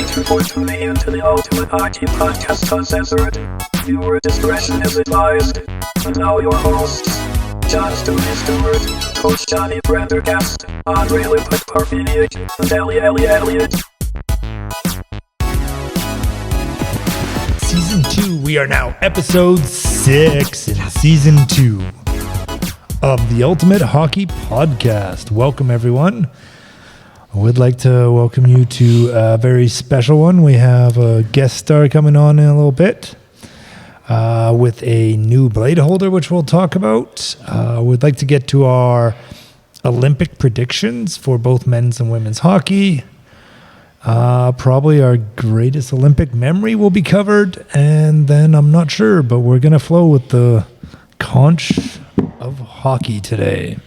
Thank you for tuning in to the Ultimate Hockey Podcast Uncensored. Viewer discretion is advised. And now your hosts, John Stewie Stewart, Coach Johnny Prendergast, Andre Lippert Parfiniak, and Elliot. Season 2, we are now episode 6 in season 2 of the Ultimate Hockey Podcast. Welcome, everyone. I would like to welcome you to a very special one. We have a guest star coming on in a little bit with a new blade holder, which we'll talk about. We'd like to get to our Olympic predictions for both men's and women's hockey. Probably our greatest Olympic memory will be covered, and then I'm not sure, but we're going to flow with the conch of hockey today.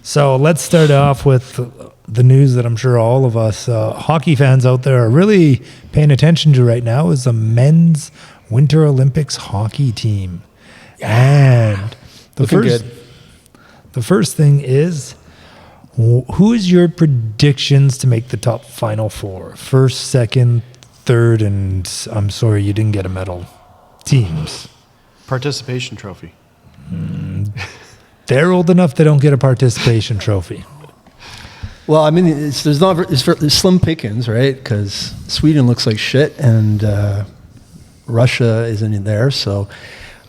So let's start off with the news that I'm sure all of us hockey fans out there are really paying attention to right now is the men's Winter Olympics hockey team. Yeah. And the first thing is, who is your predictions to make the top Final Four? First, second, third, and I'm sorry you didn't get a medal. Teams. Participation trophy. They're old enough they don't get a participation trophy. Well, I mean, it's slim pickings, right? Because Sweden looks like shit, and Russia isn't in there. So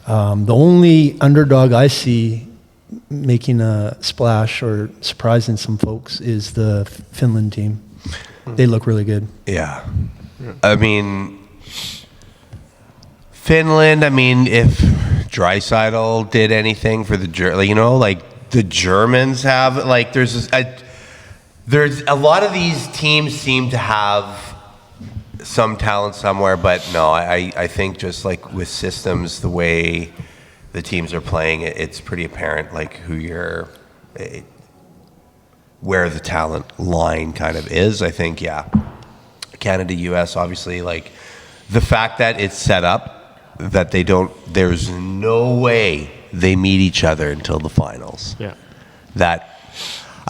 the only underdog I see making a splash or surprising some folks is the Finland team. They look really good. Yeah. I mean, Finland, if Draisaitl did anything for the Germans have, there's a lot of these teams seem to have some talent somewhere, but no, I think just like with systems, the way the teams are playing, it's pretty apparent where the talent line kind of is. I think, Canada, US, obviously, like the fact that it's set up that there's no way they meet each other until the finals. Yeah.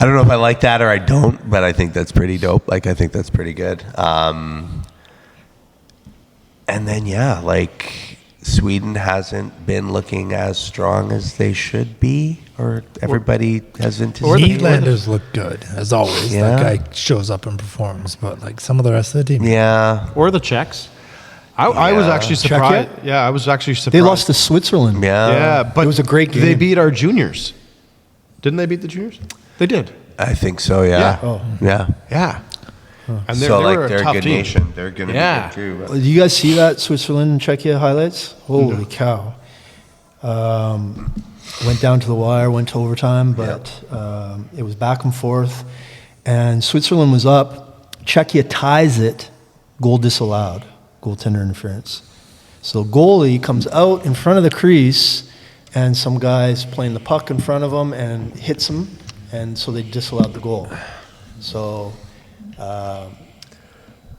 I don't know if I like that or I don't, but I think that's pretty dope. I think that's pretty good. And then, Sweden hasn't been looking as strong as they should be, or everybody has anticipated. Nederlanders look good, as always. Yeah. That guy shows up and performs, but some of the rest of the team. Yeah. Or the Czechs. I was actually surprised. Czechia? Yeah, I was actually surprised. They lost to Switzerland. Yeah, but it was a great game. They beat our juniors. Didn't they beat the juniors? They did. I think so, yeah. Yeah. Oh. Yeah. Yeah. And They're a a tough good team. nation. They're going to be good too. Did you guys see that Switzerland and Czechia highlights? Holy cow. Went down to the wire, went to overtime, but it was back and forth. And Switzerland was up. Czechia ties it. Goal disallowed. Goaltender interference. So goalie comes out in front of the crease, and some guy's playing the puck in front of him and hits him, and so they disallowed the goal. So I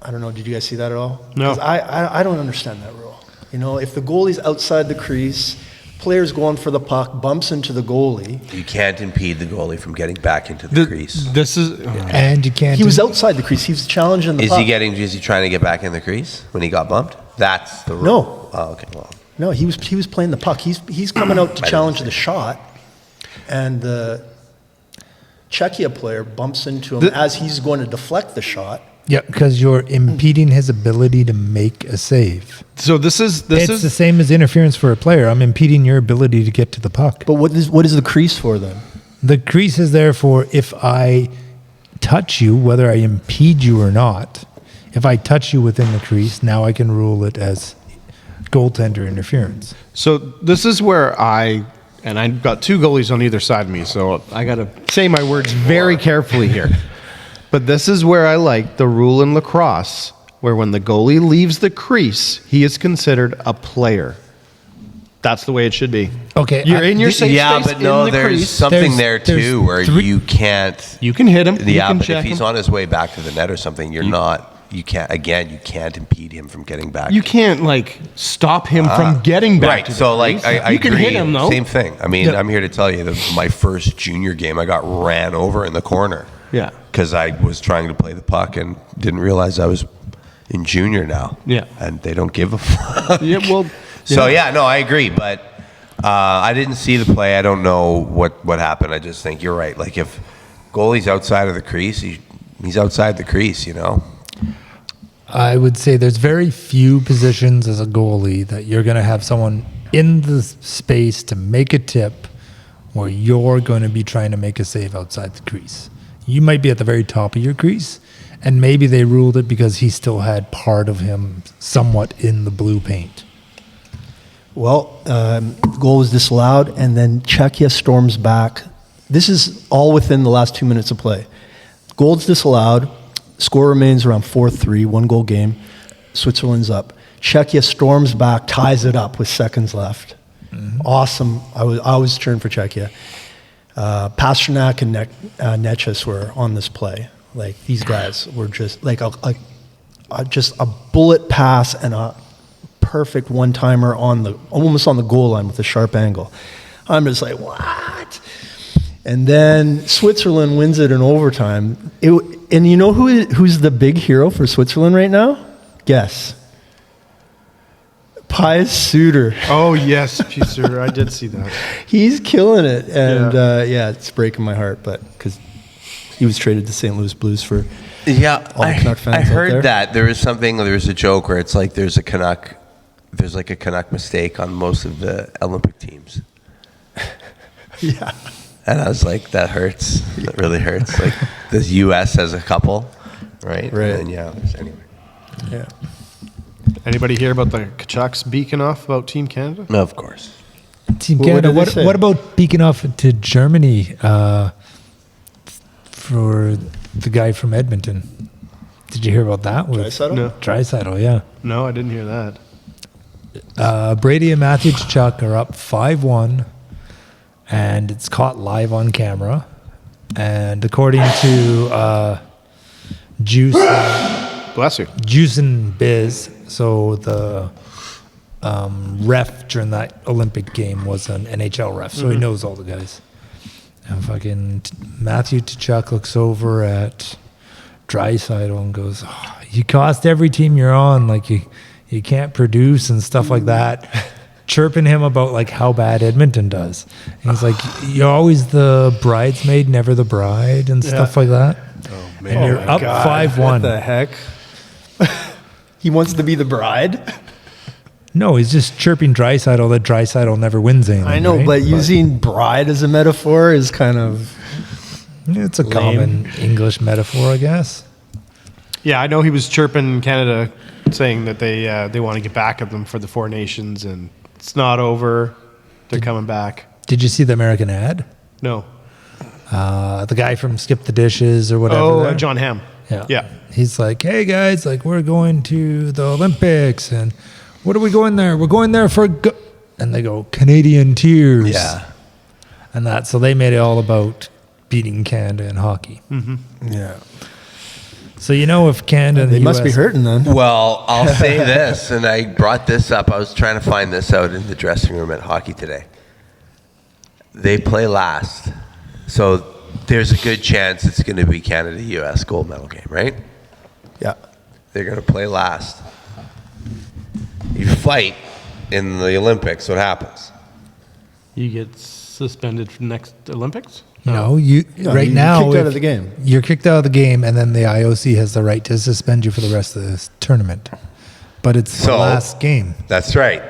don't know. Did you guys see that at all? No. 'Cause I don't understand that rule. If the goalie's outside the crease, player's going for the puck, bumps into the goalie. You can't impede the goalie from getting back into the crease. This is... And you can't... He was outside the crease. He was challenging the puck. Is he trying to get back in the crease when he got bumped? That's the rule. No. Oh, okay. Well. No, he was playing the puck. He's coming out to challenge the shot, and the Czechia player bumps into him as he's going to deflect the shot. Yeah, because you're impeding his ability to make a save. So this is It's the same as interference for a player. I'm impeding your ability to get to the puck. But what is the crease for then? The crease is there for if I touch you, whether I impede you or not. If I touch you within the crease, now I can rule it as goaltender interference. So this is where I've got two goalies on either side of me, so I got to say my words very carefully here. But this is where I like the rule in lacrosse, where when the goalie leaves the crease, he is considered a player. That's the way it should be. Okay. You're in your safe space but no, in the there's crease. something there too where you can't. You can hit him. You can but check if he's him. on his way back to the net or something, you can't impede him from getting back. You can't stop him from getting back to the crease. I you can agree. hit him though. Same thing. I'm here to tell you that my first junior game, I got ran over in the corner. Yeah. Because I was trying to play the puck and didn't realize I was in junior now. Yeah. And they don't give a fuck. Yeah, well, So, no, I agree. But I didn't see the play. I don't know what happened. I just think you're right. Like, if goalie's outside of the crease, he's outside the crease, you know? I would say there's very few positions as a goalie that you're going to have someone in the space to make a tip where you're going to be trying to make a save outside the crease. You might be at the very top of your crease, and maybe they ruled it because he still had part of him somewhat in the blue paint. Well, the goal was disallowed, and then Czechia storms back. This is all within the last 2 minutes of play. Goal's disallowed. Score remains around 4-3, 1-goal game. Switzerland's up. Czechia storms back, ties it up with seconds left. Mm-hmm. Awesome. I was cheering for Czechia. Pasternak and Nechas were on this play. Like, these guys were just like just a bullet pass and a perfect one-timer almost on the goal line with a sharp angle. I'm just like, what? And then Switzerland wins it in overtime. And you know who's the big hero for Switzerland right now? Guess. Pius Suter. Oh, yes, Pius Suter. I did see that. He's killing it. And, it's breaking my heart, but because he was traded to St. Louis Blues for all the Canuck fans I out heard there. that. There was a joke where it's like there's like a Canuck mistake on most of the Olympic teams. Yeah. And I was like, that hurts. That really hurts. Like, the U.S. has a couple, right? Right. And then, anyway. Yeah. Anybody hear about the Kachucks beaking off about Team Canada? No, of course. Team What Canada, did they say? what about beaking off to Germany for the guy from Edmonton? Did you hear about that? Draisaitl? No. Draisaitl, yeah. No, I didn't hear that. Brady and Matthew Tkachuk are up 5-1, and it's caught live on camera. And according to Juice Bless you. and Biz, so the ref during that Olympic game was an NHL ref, so he knows all the guys. And fucking Matthew Tkachuk looks over at Draisaitl and goes, "Oh, you cost every team you're on, like you can't produce and stuff like that," chirping him about like how bad Edmonton does. And he's like, "You're always the bridesmaid, never the bride," and stuff like that. Oh, And man. you're up 5-1. What the heck? He wants to be the bride? No, he's just chirping Draisaitl that Draisaitl never wins anything. I know, right? but using bride as a metaphor is kind of... It's a lame. common English metaphor, I guess. Yeah, I know he was chirping Canada, saying that they want to get back at them for the Four Nations, and it's not over. They're coming back. Did you see the American ad? No. The guy from Skip the Dishes or whatever. Oh, there? John Hamm. Yeah. He's like, "Hey guys, like we're going to the Olympics, and what are we going there? We're going there for," and they go, "Canadian tears." Yeah. And that, so they made it all about beating Canada in hockey. Yeah. So if Canada, and They the must be US hurting then. Well, I'll say this, and I brought this up. I was trying to find this out in the dressing room at hockey today. They play last. So there's a good chance it's going to be Canada-US gold medal game, right? Yeah. They're going to play last. You fight in the Olympics, what happens? You get suspended for next Olympics? No, No, right you're now kicked out if of the game. You're kicked out of the game, and then the IOC has the right to suspend you for the rest of this tournament. But it's the So- last game, That's right.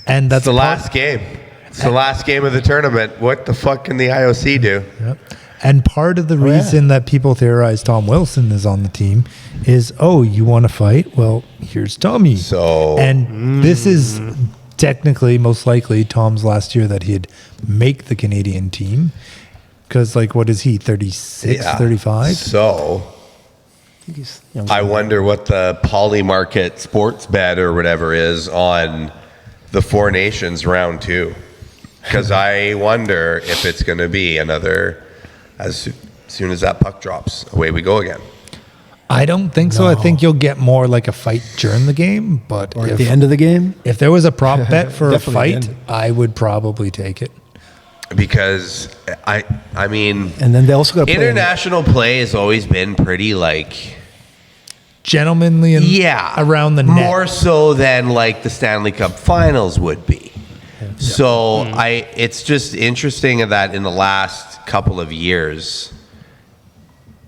and that's It's the last game. It's the last game of the tournament. What the fuck can the IOC do? Yep. And part of the yeah. reason that people theorize Tom Wilson is on the team is, you want to fight? Well, here's Tommy. So- and this is technically, most likely, Tom's last year that he'd make the Canadian team. Because, what is he, 36, 35? So He's young. I wonder what the Polymarket sports bet or whatever is on the Four Nations round 2. Because I wonder if it's going to be another, as soon as that puck drops, away we go again. I don't think so. I think you'll get more like a fight during the game. But Or at the end of the game? if there was a prop bet for a Definitely fight, the end. I would probably take it. Because, I mean, And then they also got to play... international play has always been pretty, gentlemanly and around the net. More so than like the Stanley Cup Finals would be. So it's just interesting that in the last couple of years,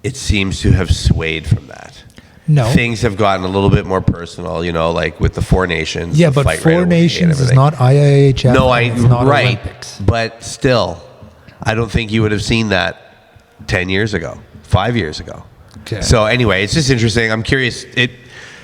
it seems to have swayed from that. No. Things have gotten a little bit more personal, like with the Four Nations. Yeah, the but fight Four right away Nations and is not IIHF. No, it's not right. Olympics. But still, I don't think you would have seen that 10 years ago, 5 years ago. Okay. So anyway, it's just interesting. I'm curious.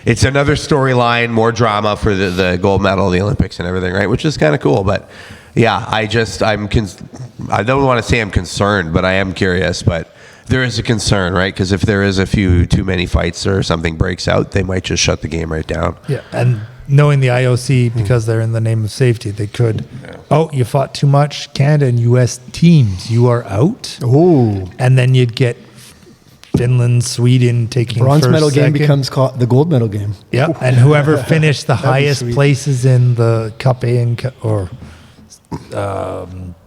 It's another storyline, more drama for the gold medal, the Olympics, and everything, right? Which is kind of cool. But yeah, I don't want to say I'm concerned, but I am curious. But there is a concern, right? Because if there is a few too many fights or something breaks out, they might just shut the game right down. Yeah, and knowing the IOC, because they're in the name of safety, they could, you fought too much, Canada and U.S. teams, you are out. Oh. And then you'd get Finland, Sweden taking Bronze first, medal game second. becomes the gold medal game. Yeah, and whoever finished the That'd be highest sweet. places in the Cup A or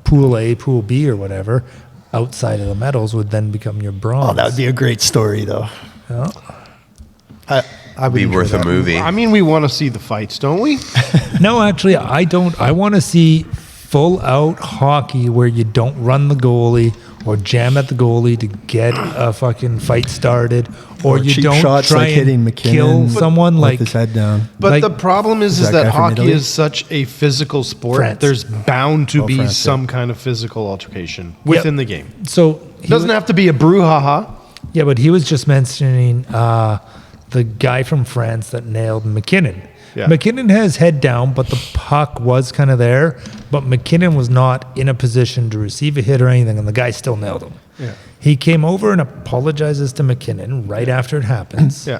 Pool A, Pool B, or whatever, outside of the medals would then become your bronze. Oh, that would be a great story, though. Yeah. I would Be enjoy worth that. a movie. I mean, we want to see the fights, don't we? No, actually, I don't. I want to see full-out hockey where you don't run the goalie or jam at the goalie to get a fucking fight started, or you cheap don't shots try like and hitting McKinnon kill someone with like his head down. But Like- the problem is Is that that guy from hockey Italy? is such a physical sport. France. There's bound to be France, some kind of physical altercation within the game. So It doesn't have to be a brouhaha. Yeah, but he was just mentioning the guy from France that nailed McKinnon. Yeah. McKinnon has head down, but the puck was kind of there. But McKinnon was not in a position to receive a hit or anything, and the guy still nailed him. Yeah. He came over and apologizes to McKinnon right after it happens. Yeah.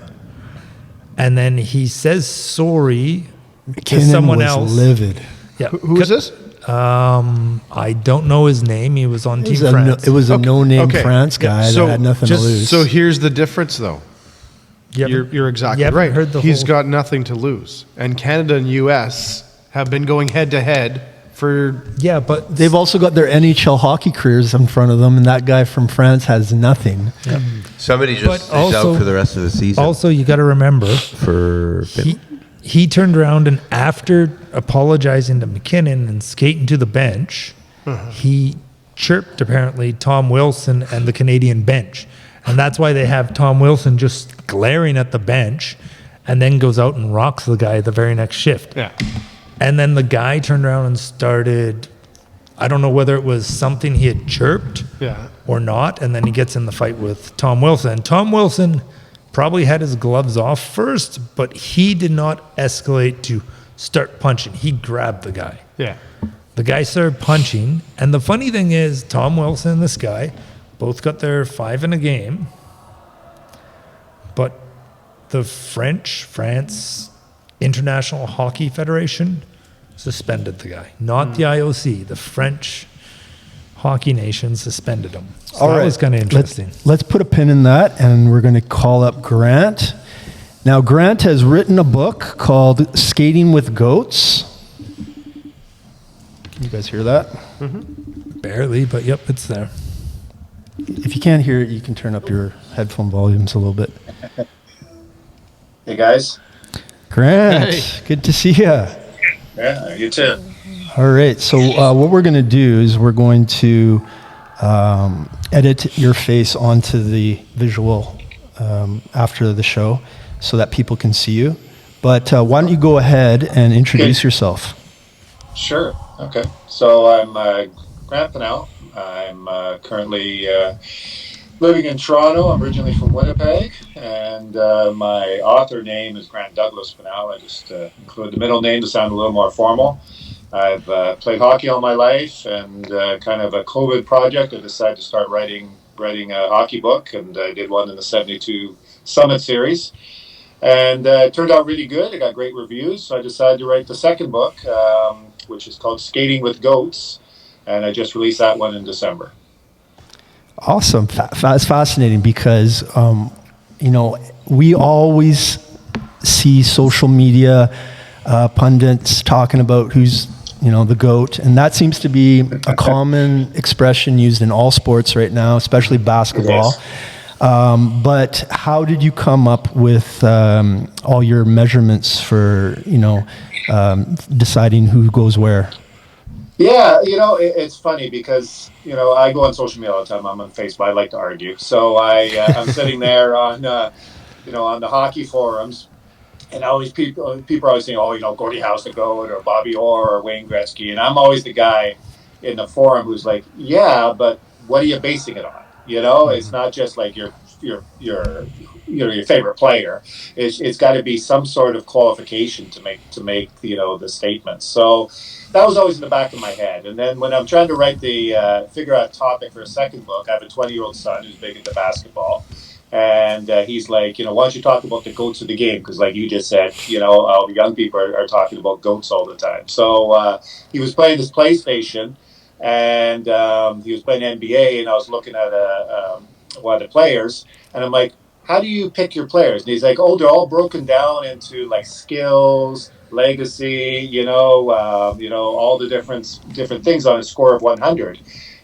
And then he says sorry to McKinnon someone was else. livid. Yeah. Who is this? I don't know his name. He was on It Team was a, France. it was a no-name Okay. France guy So that had nothing to lose. So here's the difference, though. You haven't- You're exactly you haven't right. heard the He's whole- got nothing to lose, and Canada and U.S. have been going head to head for. Yeah, but They've also got their NHL hockey careers in front of them, and that guy from France has nothing. Somebody But just is also- out for the rest of the season. also you got to remember for he turned around and after apologizing to McKinnon and skating to the bench, he chirped apparently Tom Wilson and the Canadian bench. And that's why they have Tom Wilson just glaring at the bench and then goes out and rocks the guy the very next shift. Yeah. And then the guy turned around and started, I don't know whether it was something he had chirped Yeah. or not, and then he gets in the fight with Tom Wilson. Tom Wilson probably had his gloves off first, but he did not escalate to start punching. He grabbed the guy. Yeah. The guy started punching, and the funny thing is, Tom Wilson and this guy both got their 5 in a game, but the France International Hockey Federation suspended the guy, not the IOC. The French hockey nation suspended him. So that was kind of interesting. Let's put a pin in that, and we're going to call up Grant. Now, Grant has written a book called Skating with Goats. Can you guys hear that? Barely, but yep, it's there. If you can't hear it, you can turn up your headphone volumes a little bit. Hey guys. Grant, Hey. good to see you. Yeah, you too. All right, so what we're going to do is we're going to edit your face onto the visual after the show so that people can see you. But why don't you go ahead and introduce Okay. yourself? Sure. Okay. So I'm Grant Pinnow. I'm currently living in Toronto. I'm originally from Winnipeg, and my author name is Grant Douglas Pinnow. I just include the middle name to sound a little more formal. I've played hockey all my life, and kind of a COVID project, I decided to start writing a hockey book, and I did one in the 72 Summit Series. And it turned out really good. It got great reviews, so I decided to write the second book, which is called Skating with Goats, and I just released that one in December. Awesome. It's fascinating because, we always see social media pundits talking about who's, the GOAT. And that seems to be a common expression used in all sports right now, especially basketball. Yes. But how did you come up with all your measurements for, deciding who goes where? Yeah, it's funny because I go on social media all the time. I'm on Facebook. I like to argue, so I'm sitting there on on the hockey forums, and always people are always saying, oh, Gordie Howe's the GOAT, or Bobby Orr, or Wayne Gretzky, and I'm always the guy in the forum who's like, yeah, but what are you basing it on? It's not just like your favorite player. It's got to be some sort of qualification to make the statement. So that was always in the back of my head. And then when I'm trying to write figure out a topic for a second book, I have a 20-year-old son who's big into basketball. And he's like, why don't you talk about the GOATs of the game? Because like you just said, all the young people are talking about GOATs all the time. So he was playing this PlayStation, and he was playing NBA, and I was looking at one of the players, and I'm like, how do you pick your players? And he's like, oh, they're all broken down into like skills, legacy, all the different things on a score of 100.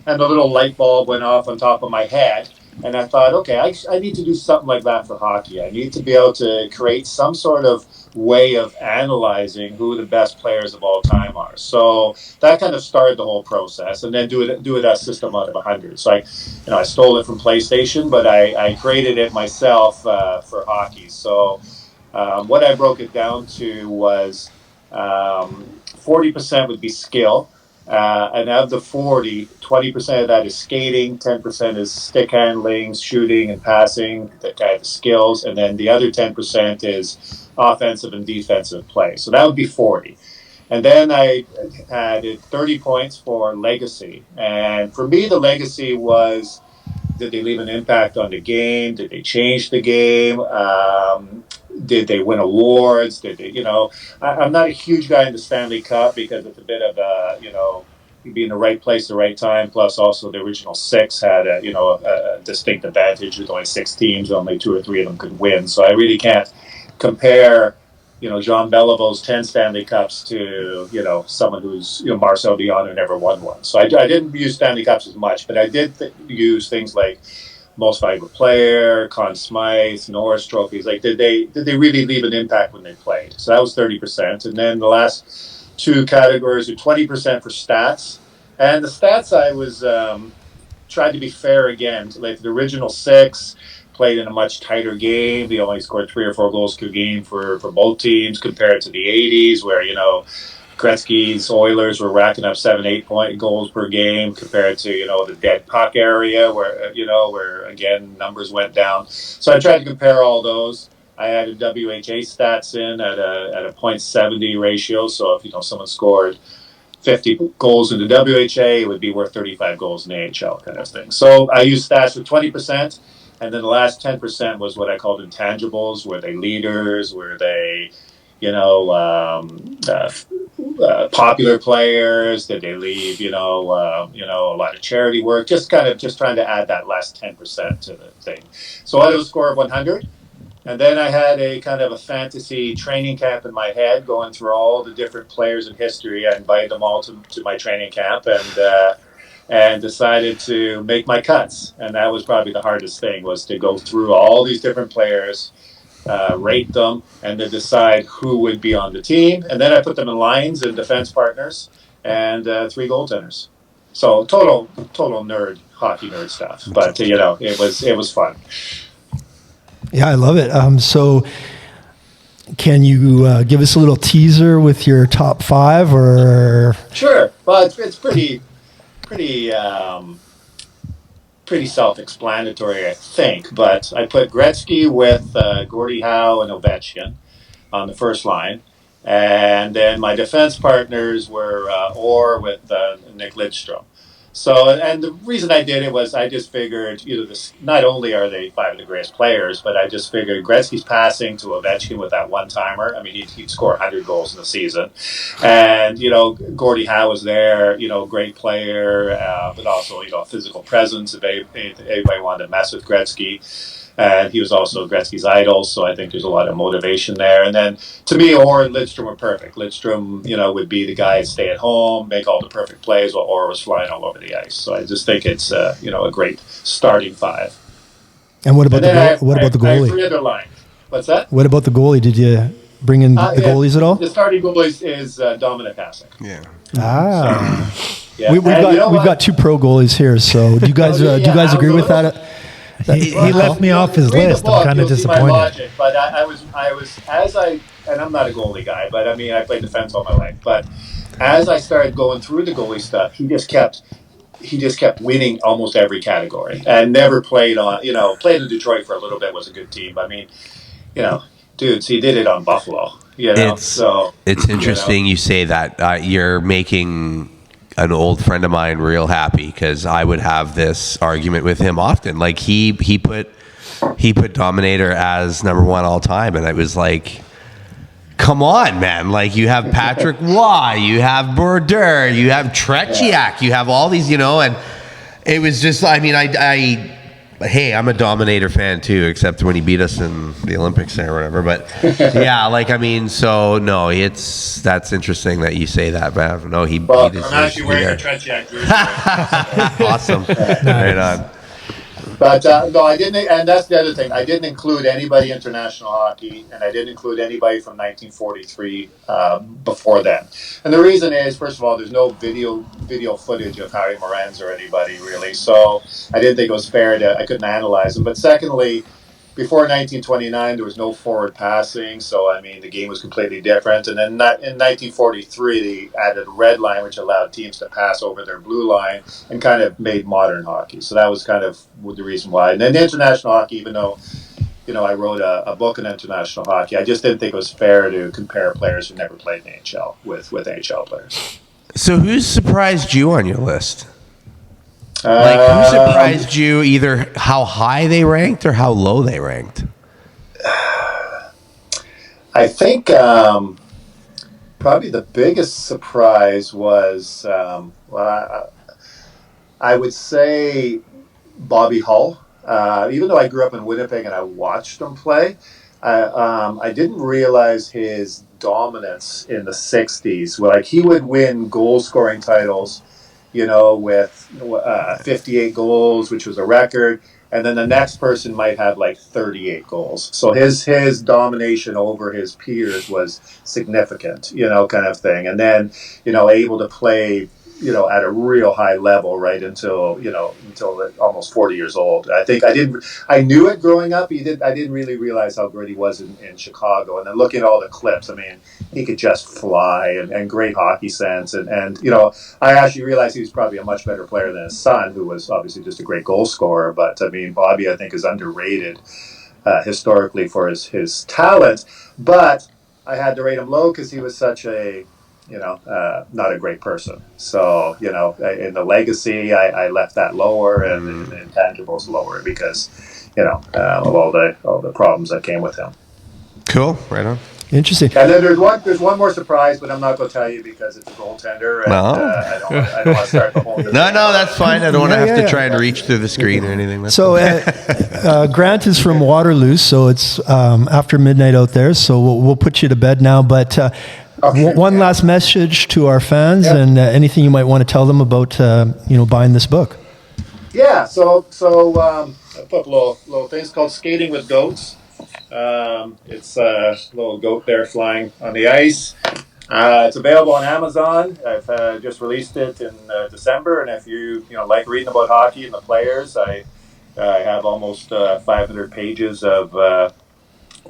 And the little light bulb went off on top of my head. And I thought, okay, I need to do something like that for hockey. I need to be able to create some sort of way of analyzing who the best players of all time are. So that kind of started the whole process, and then do it a system out of 100. So I stole it from PlayStation, but I created it myself for hockey. So what I broke it down to was 40% would be skill. And of the 40, 20% of that is skating, 10% is stick handling, shooting and passing, the kind of skills, and then the other 10% is offensive and defensive play. So that would be 40. And then I added 30 points for legacy. And for me, the legacy was, did they leave an impact on the game? Did they change the game? Did they win awards? Did they, I'm not a huge guy in the Stanley Cup because it's a bit of a, you'd be in the right place, the right time. Plus, also the original six had a distinct advantage. There's only 6 teams, only 2 or 3 of them could win. So I really can't compare, Jean Beliveau's 10 Stanley Cups to, someone who's, Marcel Dion, who never won one. So I didn't use Stanley Cups as much, but I did use things like most valuable player, Conn Smythe, Norris trophies. Like, did they really leave an impact when they played? So that was 30%. And then the last 2 categories are 20% for stats. And the stats I was tried to be fair again. Like the original 6 played in a much tighter game. They only scored 3 or 4 goals per game for both teams compared to the 80s where, Gretzky's Oilers were racking up 7-8 point goals per game compared to the dead puck area where again numbers went down. So I tried to compare all those. I added WHA stats in at a .70 ratio. So if someone scored 50 goals in the WHA, it would be worth 35 goals in the AHL kind of thing. So I used stats for 20%, and then the last 10% was what I called intangibles. Were they leaders? Were they popular players? Did they leave, a lot of charity work? Just trying to add that last 10% to the thing. So I had a score of 100. And then I had a kind of a fantasy training camp in my head, going through all the different players in history. I invited them all to my training camp and decided to make my cuts. And that was probably the hardest thing, was to go through all these different players, rate them, and then decide who would be on the team. And then I put them in lines and defense partners and 3 goaltenders. So total hockey nerd stuff. But it was fun. Yeah, I love it. So can you give us a little teaser with your top 5 or? Sure. Well, it's pretty self-explanatory, I think. But I put Gretzky with Gordie Howe and Ovechkin on the first line. And then my defense partners were Orr with Nick Lidstrom. So, and the reason I did it was I just figured, not only are they 5 of the greatest players, but I just figured Gretzky's passing to Ovechkin with that one-timer. I mean, he'd score 100 goals in the season. And, Gordie Howe was there, great player, but also, physical presence if anybody wanted to mess with Gretzky. And he was also Gretzky's idol, so I think there's a lot of motivation there. And then, to me, Orr and Lidstrom were perfect. Lidstrom, would be the guy to stay at home, make all the perfect plays while Orr was flying all over the ice. So I just think it's, a great starting 5. And what about And then I have the I have goalie? 3 other lines. What's that? What about the goalie? Did you bring in the goalies at all? The starting goalie is Dominic Hasek. Yeah. Yeah. We've got 2 pro goalies here. So do you guys do you guys agree with that? He left me off his Read the list. book, I'm kind of you'll see my disappointed. logic, but I was and I'm not a goalie guy, but I mean I played defense all my life. But as I started going through the goalie stuff, he just kept winning almost every category and never played played in Detroit for a little bit, was a good team. I mean, dudes, he did it on Buffalo. It's interesting you say that. You're making an old friend of mine real happy, because I would have this argument with him often. Like he put Dominator as number 1 all time, and I was like, come on, man. Like, you have Patrick Waugh, you have Brodeur, you have Tretiak, you have all these, and it was just, I mean, hey, I'm a Dominator fan too, except when he beat us in the Olympics or whatever. But yeah, like, I mean, so no, that's interesting that you say that, but no, he I'm deserves actually to be wearing there. a Tretiak jersey. Awesome. Right on. But no, I didn't, and that's the other thing. I didn't include anybody international hockey, and I didn't include anybody from 1943 before then. And the reason is, first of all, there's no video footage of Harry Moranz or anybody really, so I didn't think it was fair I couldn't analyze them. But secondly, before 1929, there was no forward passing, so I mean the game was completely different. And then in 1943, they added a red line, which allowed teams to pass over their blue line and kind of made modern hockey. So that was kind of the reason why. And then the international hockey, even though I wrote a book on international hockey, I just didn't think it was fair to compare players who never played in the NHL with NHL players. So who's surprised you on your list? Like, who surprised you, either how high they ranked or how low they ranked? I think probably the biggest surprise was, I would say Bobby Hull. Even though I grew up in Winnipeg and I watched him play, I didn't realize his dominance in the 60s. Like, he would win goal-scoring titles, with 58 goals, which was a record, and then the next person might have like 38 goals. So his domination over his peers was significant, kind of thing. And then, able to play, at a real high level right until almost 40 years old. I knew it growing up. I didn't really realize how great he was in Chicago. And then looking at all the clips, I mean, he could just fly and great hockey sense. And I actually realized he was probably a much better player than his son, who was obviously just a great goal scorer. But I mean, Bobby, I think, is underrated historically for his talent. But I had to rate him low because he was such a not a great person. So, in the legacy, I left that lower, and the intangibles lower because, of all the problems that came with him. Cool. Right on. Interesting. And then there's one more surprise, but I'm not going to tell you because it's a goaltender, and I don't want to start the whole thing. No, that's fine. I don't want to have to try and reach through the screen or anything. That's So Grant is from Waterloo, so it's after midnight out there, so we'll put you to bed now. But one last message to our fans, and anything you might want to tell them about buying this book. Yeah, so I put little things called Skating with Goats. It's a little goat there flying on the ice. It's available on Amazon. I've just released it in December, and if you like reading about hockey and the players, I have almost 500 pages of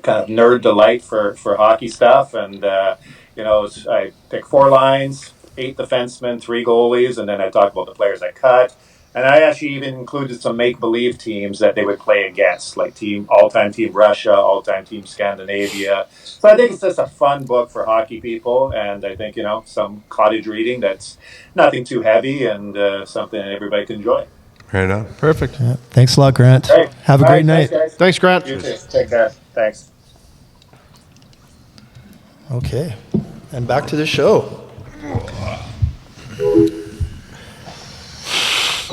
kind of nerd delight for hockey stuff, and I pick 4 lines, 8 defensemen, 3 goalies, and then I talk about the players I cut. And I actually even included some make-believe teams that they would play against, like all-time team Russia, all-time team Scandinavia. So I think it's just a fun book for hockey people, and I think, some cottage reading that's nothing too heavy and something that everybody can enjoy. right on. Perfect. Yeah. Thanks a lot, Grant. Great. Have a All great right, night. Thanks, guys. Thanks, Grant. You too. Take care. Thanks. Okay. And back to the show.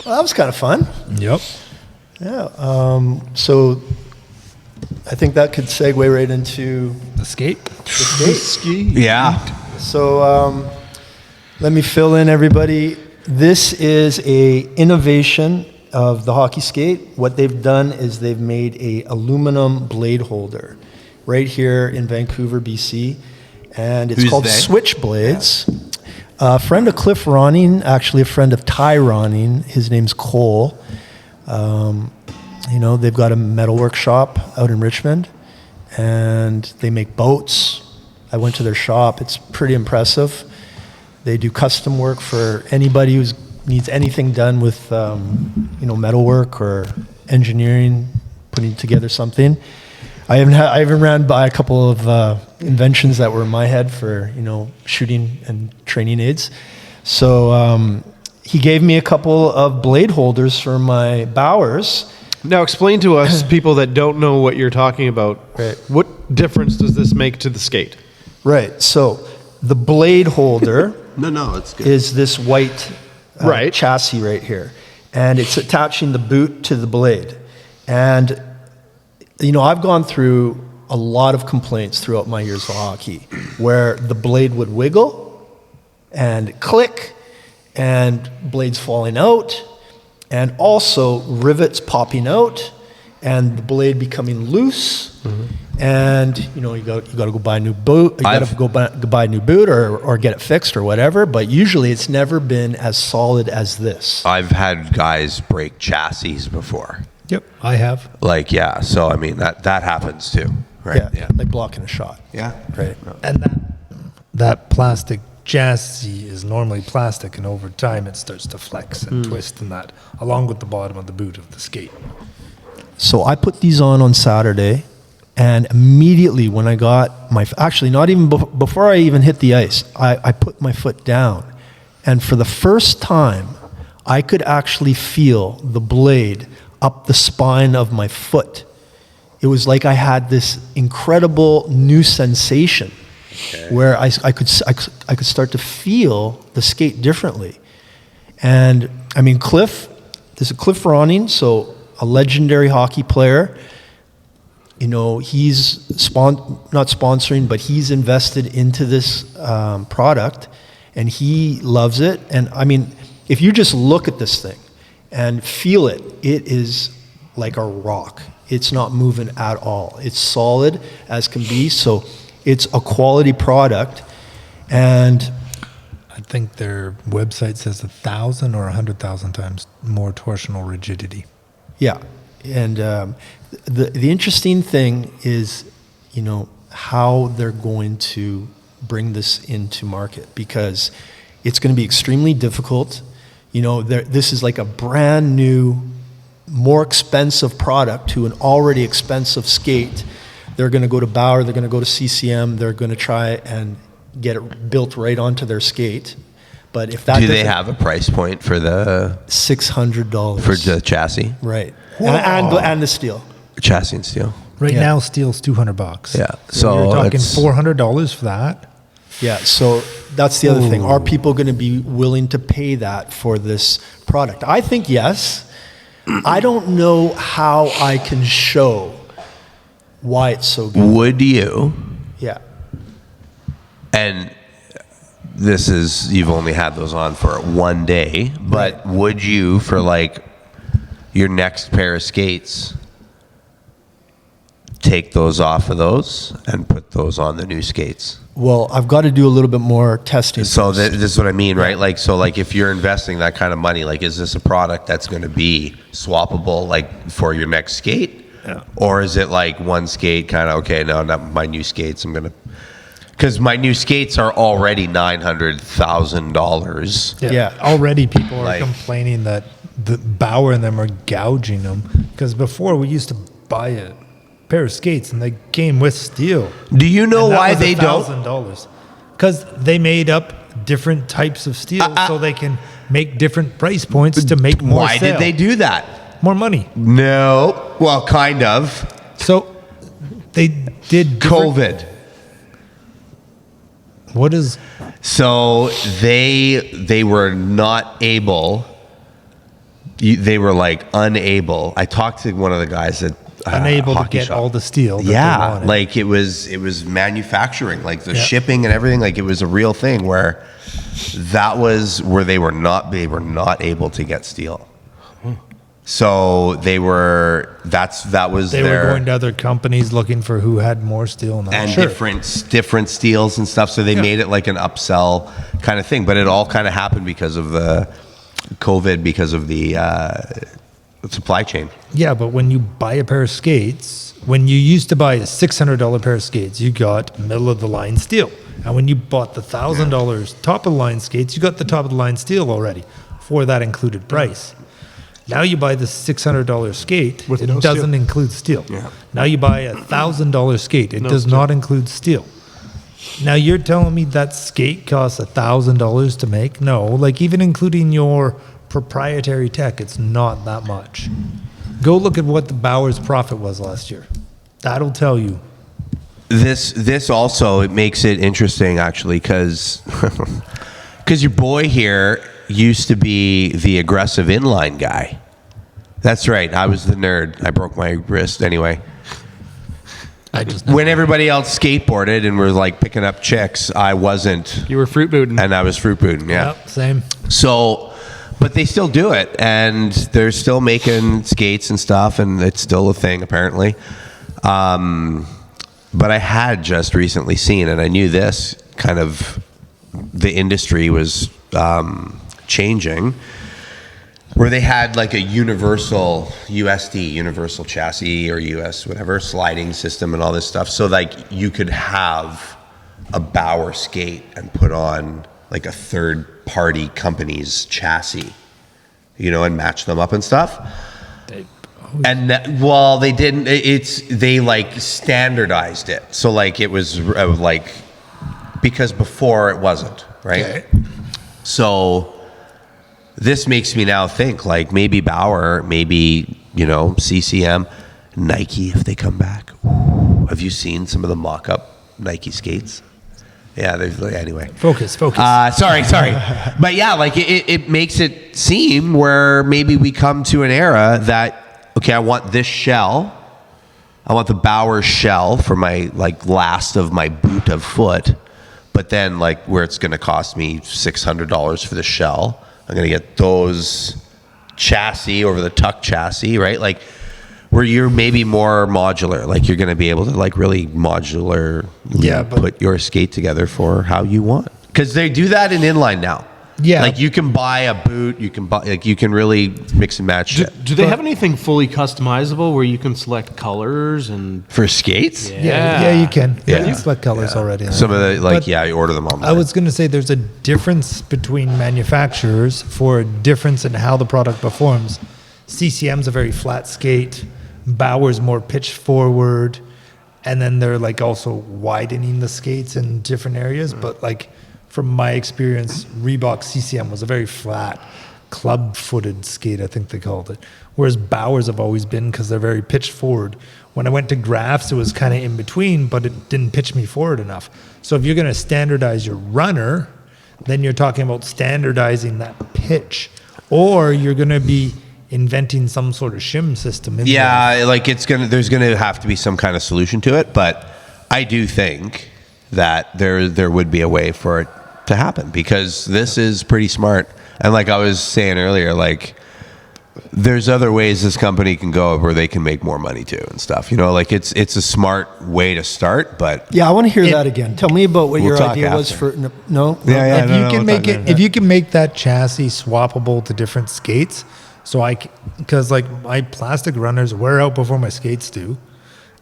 Well, that was kind of fun. Yep. Yeah. So I think that could segue right into The skate. the skate. Yeah. So let me fill in everybody. This is a innovation of the hockey skate, what they've done is they've made a aluminum blade holder right here in Vancouver, BC, and it's Who's called they? Switchblades. A friend of Cliff Ronning, actually a friend of Ty Ronning. His name's Cole. They've got a metal workshop out in Richmond, and they make boats. I went to their shop. It's pretty impressive. They do custom work for anybody who needs anything done with, metalwork or engineering, putting together something. I even ran by a couple of inventions that were in my head for, shooting and training aids. So he gave me a couple of blade holders for my Bowers. Now explain to us, people that don't know what you're talking about, Right. what difference does this make to the skate? Right. So the blade holder No, it's good. is this white Right. chassis right here. And it's attaching the boot to the blade. And, I've gone through a lot of complaints throughout my years of hockey where the blade would wiggle and click and blades falling out and also rivets popping out and the blade becoming loose. And you got to go buy a new boot. You got to go buy a new boot or get it fixed or whatever. But usually, it's never been as solid as this. I've had guys break chassis before. Yep, I have. So I mean that happens too, right? Yeah, like blocking a shot. Yeah. Right. And that plastic chassis is normally plastic, and over time it starts to flex and twist and that, along with the bottom of the boot of the skate. So I put these on Saturday, and immediately when I got actually not even before I even hit the ice, I put my foot down, and for the first time, I could actually feel the blade up the spine of my foot. It was like I had this incredible new sensation where I could start to feel the skate differently. And I mean, Cliff Ronning, so a legendary hockey player. He's not sponsoring, but he's invested into this product, and he loves it. And I mean, if you just look at this thing and feel it, it is like a rock. It's not moving at all. It's solid as can be. So it's a quality product, and I think their website says 1,000 or 100,000 times more torsional rigidity. yeah. And the interesting thing is, how they're going to bring this into market, because it's going to be extremely difficult. This is like a brand new, more expensive product to an already expensive skate. They're going to go to Bauer, they're going to go to CCM, they're going to try and get it built right onto their skate. But if that Do they have a price point for the $600 for the chassis? right, and the steel. Chassis and steel. Right Yeah. now, steel's $200. Yeah, So so you're talking it's- $400 for that. Yeah, so that's the other thing. Are people going to be willing to pay that for this product? I think yes. I don't know how I can show why it's so good. Would you? Yeah. And this is, you've only had those on for one day, but would you, for like your next pair of skates, take those off of those and put those on the new skates? Well, I've got to do a little bit more testing. So first. this is what I mean, right? Like, so like if you're investing that kind of money, like, is this a product that's going to be swappable, like for your next skate? Yeah. Or is it like one skate kind of, okay, no, not my new skates. I'm going to, because my new skates are already $900,000. Yeah. Already people are Like- complaining that the Bauer and them are gouging them, because before we used to buy a pair of skates and they came with steel. Do you know And that why was they don't? $1,000. Because they made up different types of steel so they can make different price points to make more Why sale. did they do that? More money. No. Well, kind of. So they did different- COVID. What is So they were not able. They were like unable. I talked to one of the guys at unable to hockey get shop. all the steel? That they Yeah, wanted? like it was manufacturing, like the Yeah. shipping and everything. Like it was a real thing where that was where they were not able to get steel. So they were that was They their were going to other companies looking for who had more steel and and different steels and stuff. So they made it like an upsell kind of thing. But it all kind of happened because of the COVID, because of the supply chain. Yeah, but when you buy a pair of skates, when you used to buy a $600 pair of skates, you got middle of the line steel. And when you bought the $1,000 top of the line skates, you got the top of the line steel already for that included price. Now you buy the $600 skate, With it no doesn't steel. include steel. Yeah. Now you buy a $1,000 skate, it No does steel. not include steel. Now you're telling me that skate costs $1,000 to make? No, like even including your proprietary tech, it's not that much. Go look at what the Bauer's profit was last year. That'll tell you. This also, it makes it interesting actually, because your boy here used to be the aggressive inline guy. That's right. I was the nerd. I broke my wrist anyway. When everybody else skateboarded and were like picking up chicks, I wasn't. You were fruit booting. And I was fruit booting. Yeah. Yep, same. So, but they still do it, and they're still making skates and stuff, and it's still a thing apparently. But I had just recently seen, and I knew this kind of the industry was changing, where they had like a universal USD, universal chassis or US whatever sliding system and all this stuff. So like you could have a Bauer skate and put on like a third party company's chassis, you know, and match them up and stuff. And that, well, they didn't. They like standardized it. So like it was like, because before it wasn't, right? Okay. So this makes me now think like maybe Bauer, maybe, you know, CCM, Nike if they come back. Ooh, have you seen some of the mock-up Nike skates? Yeah, there's anyway. Focus. Sorry. But yeah, like it makes it seem where maybe we come to an era that, okay, I want this shell. I want the Bauer shell for my like last of my boot of foot. But then like where it's going to cost me $600 for the shell, I'm going to get those chassis over the tuck chassis, right? Like where you're maybe more modular, like you're going to be able to like really modular put your skate together for how you want. Because they do that in inline now. Yeah. Like you can buy a boot, you can buy, like you can really mix and match it. Do they have anything fully customizable where you can select colors and For skates? Yeah, you can. Yeah. You select colors already. Some of the, like, But you order them online. I was going to say there's a difference between manufacturers for a difference in how the product performs. CCM's a very flat skate. Bauer's more pitch forward. And then they're like also widening the skates in different areas. But like from my experience, Reebok CCM was a very flat, club-footed skate, I think they called it. Whereas Bauer's have always been, because they're very pitched forward. When I went to Grafts, it was kind of in between, but it didn't pitch me forward enough. So if you're going to standardize your runner, then you're talking about standardizing that pitch. Or you're going to be inventing some sort of shim system. In there. Yeah, like there's gonna have to be some kind of solution to it, but I do think that there would be a way for it to happen, because this is pretty smart. And like I was saying earlier, like there's other ways this company can go where they can make more money too and stuff. You know, like it's a smart way to start, but Yeah, I want to hear that again. Tell me about what We'll your talk idea was after. for. No? Yeah, If you can make it, if you can make that chassis swappable to different skates, so because like my plastic runners wear out before my skates do,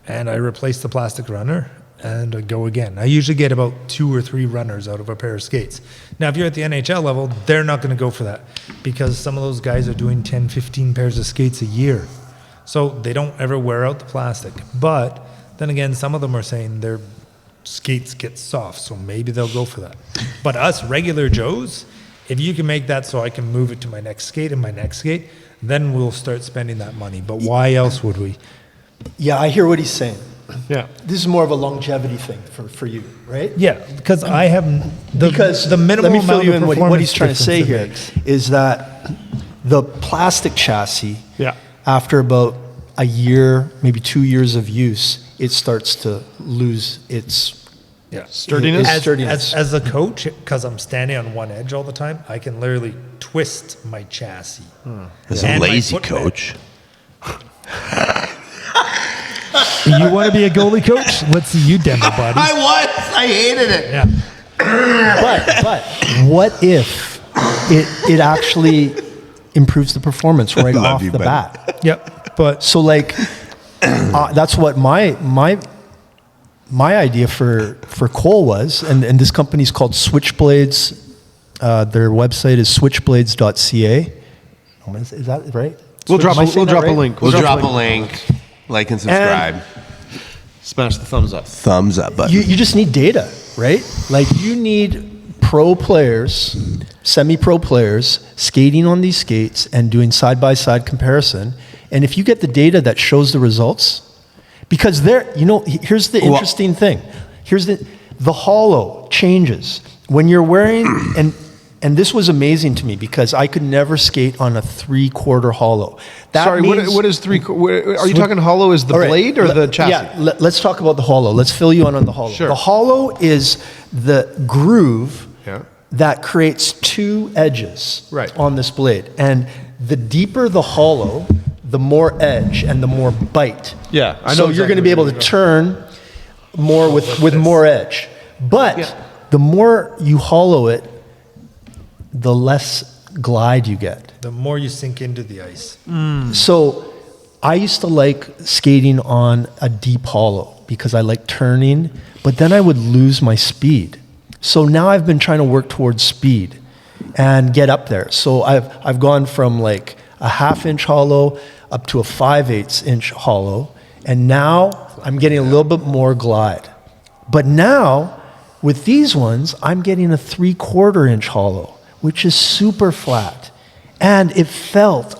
and I replace the plastic runner and I go again. I usually get about 2 or 3 runners out of a pair of skates. Now, if you're at the NHL level, they're not going to go for that, because some of those guys are doing 10, 15 pairs of skates a year. So they don't ever wear out the plastic. But then again, some of them are saying their skates get soft, so maybe they'll go for that. But us regular Joes, if you can make that so I can move it to my next skate and my next skate, then we'll start spending that money. But why else would we? Yeah, I hear what he's saying. yeah. This is more of a longevity thing for you, right? Yeah, because I have Because the minimal let me fill amount you of in what performance he's trying to say here difference it makes. is that the plastic chassis, Yeah. after about a year, maybe 2 years of use, it starts to lose its Yeah. Sturdiness? As a coach, because I'm standing on one edge all the time, I can literally twist my chassis. As And a my lazy foot coach. You want to be a goalie coach? Let's see you demo, buddy. I hated it. Yeah. But what if it actually improves the performance right love off you, the buddy. bat? Yep. But So like, that's what my idea for Cole was, and this company's called Switchblades. Their website is switchblades.ca. Is that right? We'll drop a link. We'll drop a link. Like and subscribe. Smash the thumbs up. Thumbs up button. You just need data, right? Like you need pro players, semi-pro players skating on these skates and doing side-by-side comparison. And if you get the data that shows the results, because here's the interesting thing. Here's the hollow changes when you're wearing, and this was amazing to me because I could never skate on a 3/4 hollow. Sorry, what is are you talking hollow is the blade or the chassis? Yeah, let's talk about the hollow. Let's fill you in on the hollow. Sure. The hollow is the groove that creates two edges on this blade. And the deeper the hollow, the more edge and the more bite. Yeah, I know. So you're going to be able to turn more with more edge. But the more you hollow it, the less glide you get. the more you sink into the ice. So I used to like skating on a deep hollow because I like turning, but then I would lose my speed. So now I've been trying to work towards speed and get up there. So I've gone from like a 1/2 inch hollow up to a 5/8 inch hollow, and now I'm getting a little bit more glide. But now with these ones, I'm getting a 3/4 inch hollow, which is super flat. And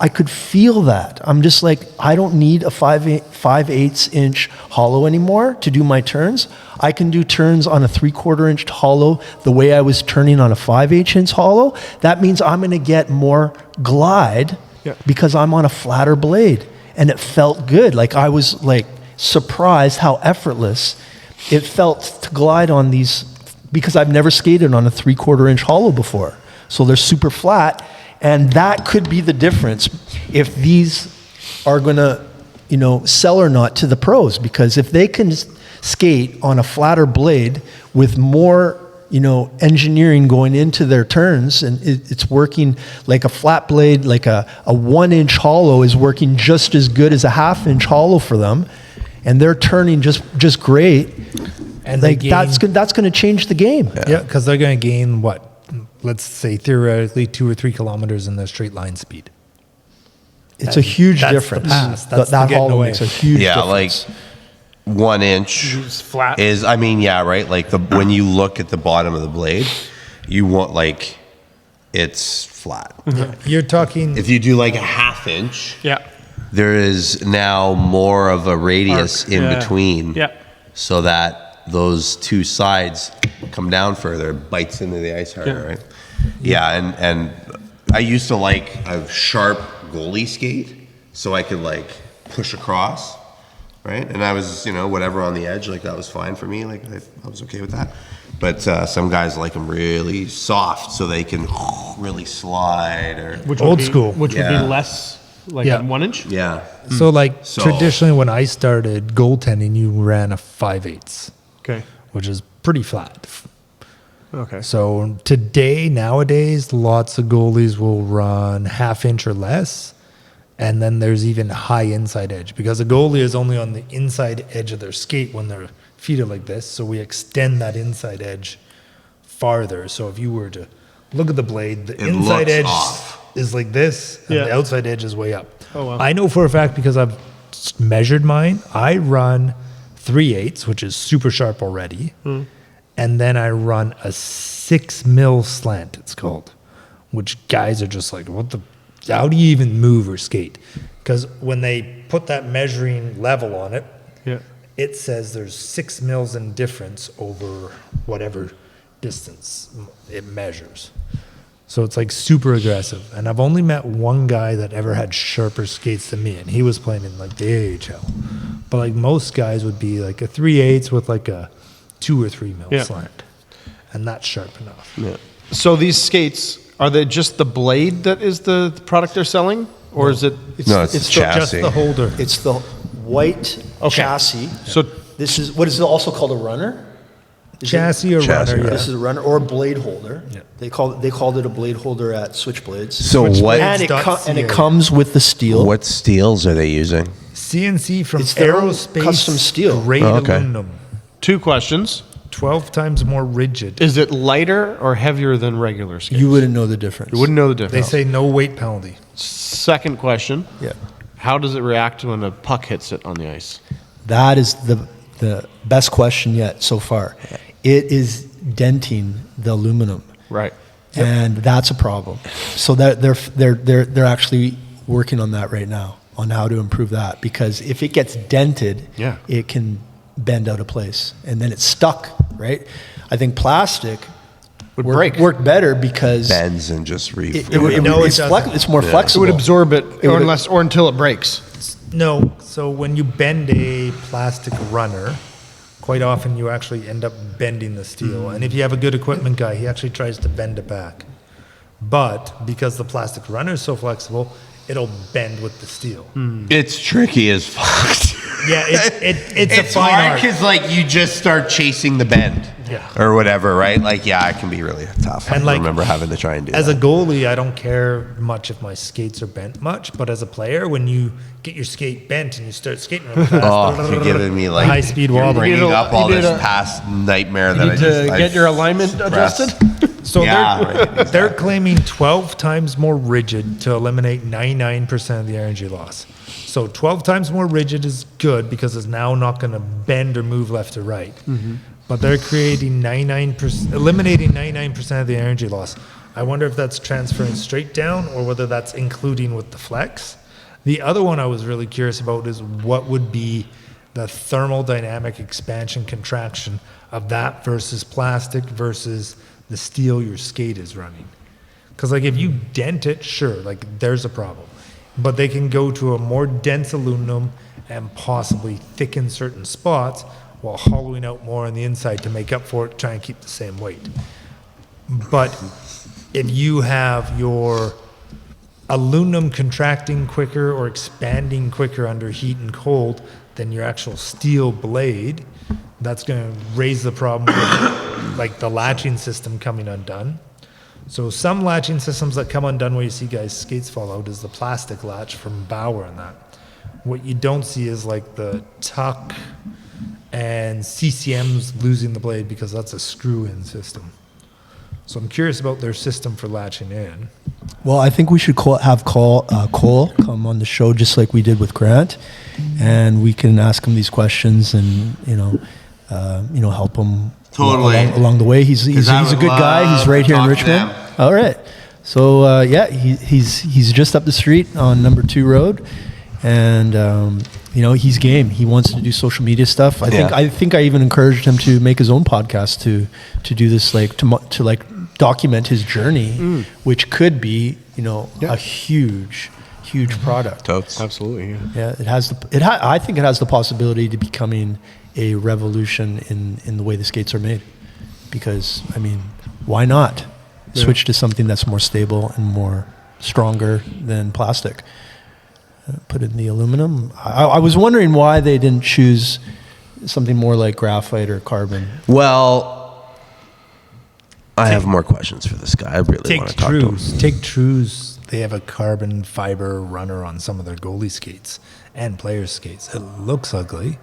I could feel that. I'm just like, I don't need a 5/8 inch hollow anymore to do my turns. I can do turns on a 3/4 inch hollow the way I was turning on a 5/8 inch hollow. That means I'm going to get more glide because I'm on a flatter blade. And it felt good. Like I was like surprised how effortless it felt to glide on these, because I've never skated on a 3/4 inch hollow before. So they're super flat. And that could be the difference if these are going to, sell or not to the pros. Because if they can skate on a flatter blade with more, engineering going into their turns, and it's working like a flat blade, like a 1 inch hollow is working just as good as a 1/2 inch hollow for them, and they're turning just great. And like that's going to change the game. Yeah, because they're going to gain what? Let's say theoretically 2 or 3 kilometers in their straight line speed. It's a huge difference. That's that the hollow makes a huge difference. Like 1 inch It's flat. is, right? Like when you look at the bottom of the blade, you want like it's flat. You're talking. If you do like a 1/2 inch, Yeah. there is now more of a radius in between, Yeah. so that those two sides come down further, bites into the ice harder, right? Yeah, and I used to like a sharp goalie skate, so I could like push across, right? And I was, whatever on the edge, like that was fine for me. Like I was okay with that. But some guys like them really soft, so they can really slide or Old school. Which would be less like Yeah. a 1 inch. yeah. So like So- traditionally when I started goaltending, you ran a 5/8, Okay. which is pretty flat. Okay. So nowadays, lots of goalies will run 1/2 inch or less. And then there's even high inside edge, because a goalie is only on the inside edge of their skate when their feet are like this. So we extend that inside edge farther. So if you were to look at the blade, the inside looks edge off. is like this, and Yeah. the outside edge is way up. Oh, wow. I know for a fact because I've measured mine. I run 3/8, which is super sharp already. And then I run a 6 mil slant, it's called, which guys are just like, how do you even move or skate? Because when they put that measuring level on it, it says there's 6 mils in difference over whatever distance it measures. So it's like super aggressive. And I've only met one guy that ever had sharper skates than me, and he was playing in like the AHL. But like most guys would be like a 3/8 with like a 2 or 3 mil Yeah. slant, and that's sharp enough. Yeah. So these skates, are they just the blade that is the product they're selling? Or is it? No, it's the Just chassis. the holder. It's the white chassis. So This is what is also called a runner. Is it- Chassis or Chassis, runner, right. yeah. This is a runner or a blade holder. Yeah. They called it a blade holder at Switchblades. So what? And it comes with the steel. What steels are they using? CNC from It's their own aerospace custom steel. grade Oh, okay. aluminum. 2 questions. 12 times more rigid. Is it lighter or heavier than regular skates? You wouldn't know the difference. You wouldn't know the They difference. say no weight penalty. Second question. Yeah. How does it react when a puck hits it on the ice? That is the best question yet so far. It is denting the aluminum. Right. And that's a problem. So they're actually working on that right now, on how to improve that, because if it gets dented, Yeah. it can bend out of place, and then it's stuck. Right? I think plastic Would break. work better because Bends and just it's more It flexible. would absorb it, would- or until it breaks. No, so when you bend a plastic runner, quite often you actually end up bending the steel. And if you have a good equipment guy, he actually tries to bend it back. But because the plastic runner is so flexible, it'll bend with the steel. It's tricky as fuck. Yeah, it's a It's fine hard art. because like you just start chasing the bend, Yeah. or whatever, right? Like, yeah, it can be really tough. And I like, remember having to try and do As that. a goalie, I don't care much if my skates are bent much, but as a player, when you get your skate bent and you start skating really fast, Oh, you're giving me like high-speed you're wobbling. bringing up all You need this a- past nightmare that You I need just to get your alignment pressed. adjusted. So Yeah, they're claiming 12 times more rigid to eliminate 99% of the energy loss. So 12 times more rigid is good because it's now not going to bend or move left or right. But they're creating eliminating 99% of the energy loss. I wonder if that's transferring straight down or whether that's including with the flex. The other one I was really curious about is what would be the thermodynamic expansion contraction of that versus plastic versus the steel your skate is running. Because like if you dent it, sure, like there's a problem. But they can go to a more dense aluminum and possibly thicken certain spots while hollowing out more on the inside to make up for it, try and keep the same weight. But if you have your aluminum contracting quicker or expanding quicker under heat and cold than your actual steel blade, that's going to raise the problem with like the latching system coming undone. So some latching systems that come undone where you see guys' skates fall out is the plastic latch from Bauer and that. What you don't see is like the tuck and CCM's losing the blade because that's a screw-in system. So I'm curious about their system for latching in. Well, I think we should have Cole come on the show just like we did with Grant, and we can ask him these questions and help him Totally. along the way. He's I a would good guy. He's love right to here in talk to Richmond. them. All right. So he's just up the street on number 2 road, and he's game. He wants to do social media stuff. I think I even encouraged him to make his own podcast to do this, like to document his journey, which could be a huge product. Totes. Absolutely. Yeah. Yeah, it has. I think it has the possibility to becoming a revolution in the way the skates are made. Because why not switch to something that's more stable and more stronger than plastic? Put it in the aluminum. I was wondering why they didn't choose something more like graphite or carbon. Well, I have more questions for this guy. I really want to talk to him. Take Trues. They have a carbon fiber runner on some of their goalie skates and players' skates. It looks ugly,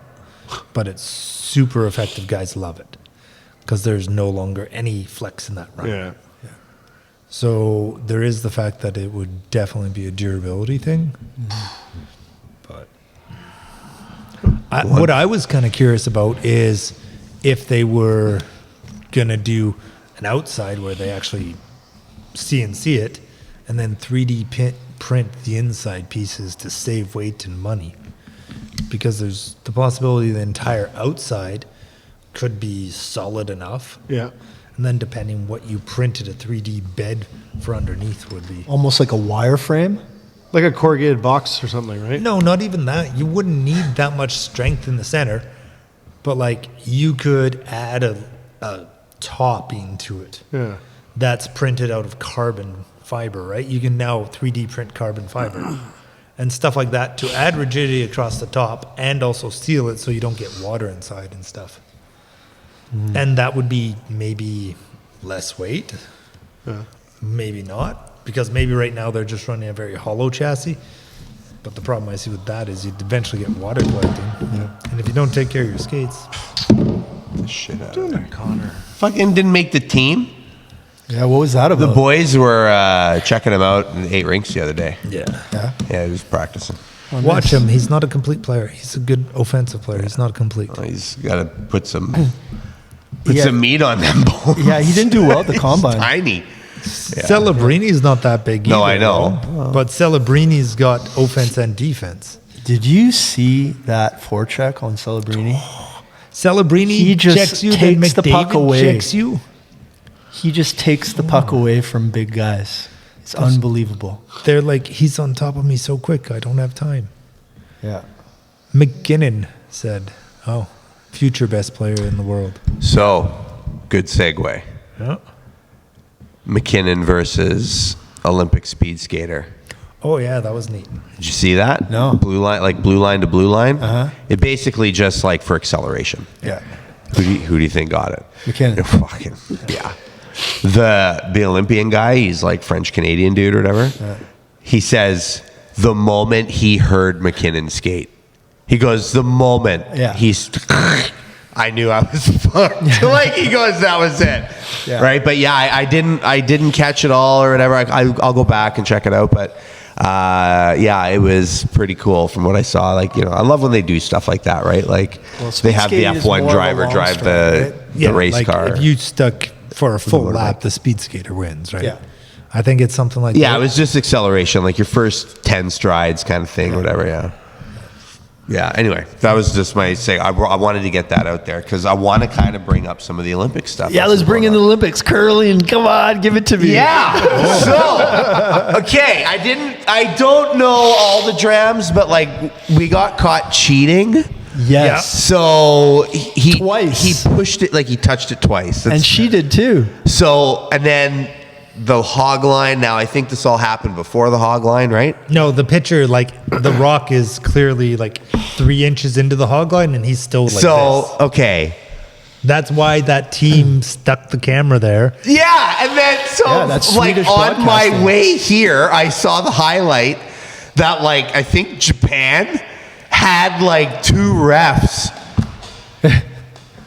but it's super effective. Guys love it because there's no longer any flex in that runner. Yeah. So there is the fact that it would definitely be a durability thing. But what I was kind of curious about is if they were going to do an outside where they actually CNC it and then 3D print the inside pieces to save weight and money. Because there's the possibility the entire outside could be solid enough. Yeah. And then depending what you printed a 3D bed for underneath would be. Almost like a wireframe. Like a corrugated box or something, right? No, not even that. You wouldn't need that much strength in the center but like you could add a topping to it. Yeah. That's printed out of carbon fiber, right? You can now 3D print carbon fiber and stuff like that to add rigidity across the top and also seal it so you don't get water inside and stuff. And that would be maybe less weight, maybe not, because maybe right now they're just running a very hollow chassis. But the problem I see with that is you'd eventually get water collecting. And if you don't take care of your skates, The shit out of there. Connor. Fucking didn't make the team. Yeah, what was that about? The boys were checking him out in 8 rinks the other day. yeah. Yeah, he was practicing. Watch him. He's not a complete player. He's a good offensive player. He's not complete. He's got to put some Yeah. some meat on them bones. Yeah, he didn't do well at the combine. Tiny. Celebrini's not that big either. No, I know. though. But Celebrini's got offense and defense. Did you see that forecheck on Celebrini? Celebrini He just checks you, then takes the puck McDavid away. checks you. He just takes the puck away from big guys. It's unbelievable. They're like, he's on top of me so quick, I don't have time. Yeah. McKinnon said, oh, future best player in the world. So, good segue. Yeah. McKinnon versus Olympic speed skater. Oh, yeah, that was neat. Did you see that? No. Blue line to blue line. Uh-huh. It basically just like for acceleration. Yeah. Who do you think got it? McKinnon. Fucking yeah. The Olympian guy, he's like French Canadian dude or whatever. He says the moment he heard McKinnon skate, he goes, the moment he's I knew I was fucked. Like he goes, that was it. Yeah. Right? But yeah, I didn't catch it all or whatever. I'll go back and check it out. But yeah, it was pretty cool from what I saw. Like, you know, I love when they do stuff like that, right? Like they have the speed skating is more F1 of a driver long drive stride, the race like car. if you stuck for a full motorbike. lap, the speed skater wins, right? Yeah. I think it's something like Yeah, that. it was just acceleration, like your first 10 strides kind of thing, whatever, yeah. Yeah, anyway, that was just my say. I wanted to get that out there because I want to kind of bring up some of the Olympic stuff. Yeah, that's let's bring in going the on. Olympics. Curling. Come on, give it to me. Yeah. So, okay, I don't know all the drams, but like we got caught cheating. Yes. So he Twice. He pushed it, like he touched it twice. And she did too. So, and then the hog line. Now, I think this all happened before the hog line, right? No, the pitcher, like the rock is clearly like 3 inches into the hog line and he's still like So, this. okay. That's why that team stuck the camera there. Yeah, and then so Yeah, that's like Swedish on my broadcasting. way here, I saw the highlight that like I think Japan had like 2 refs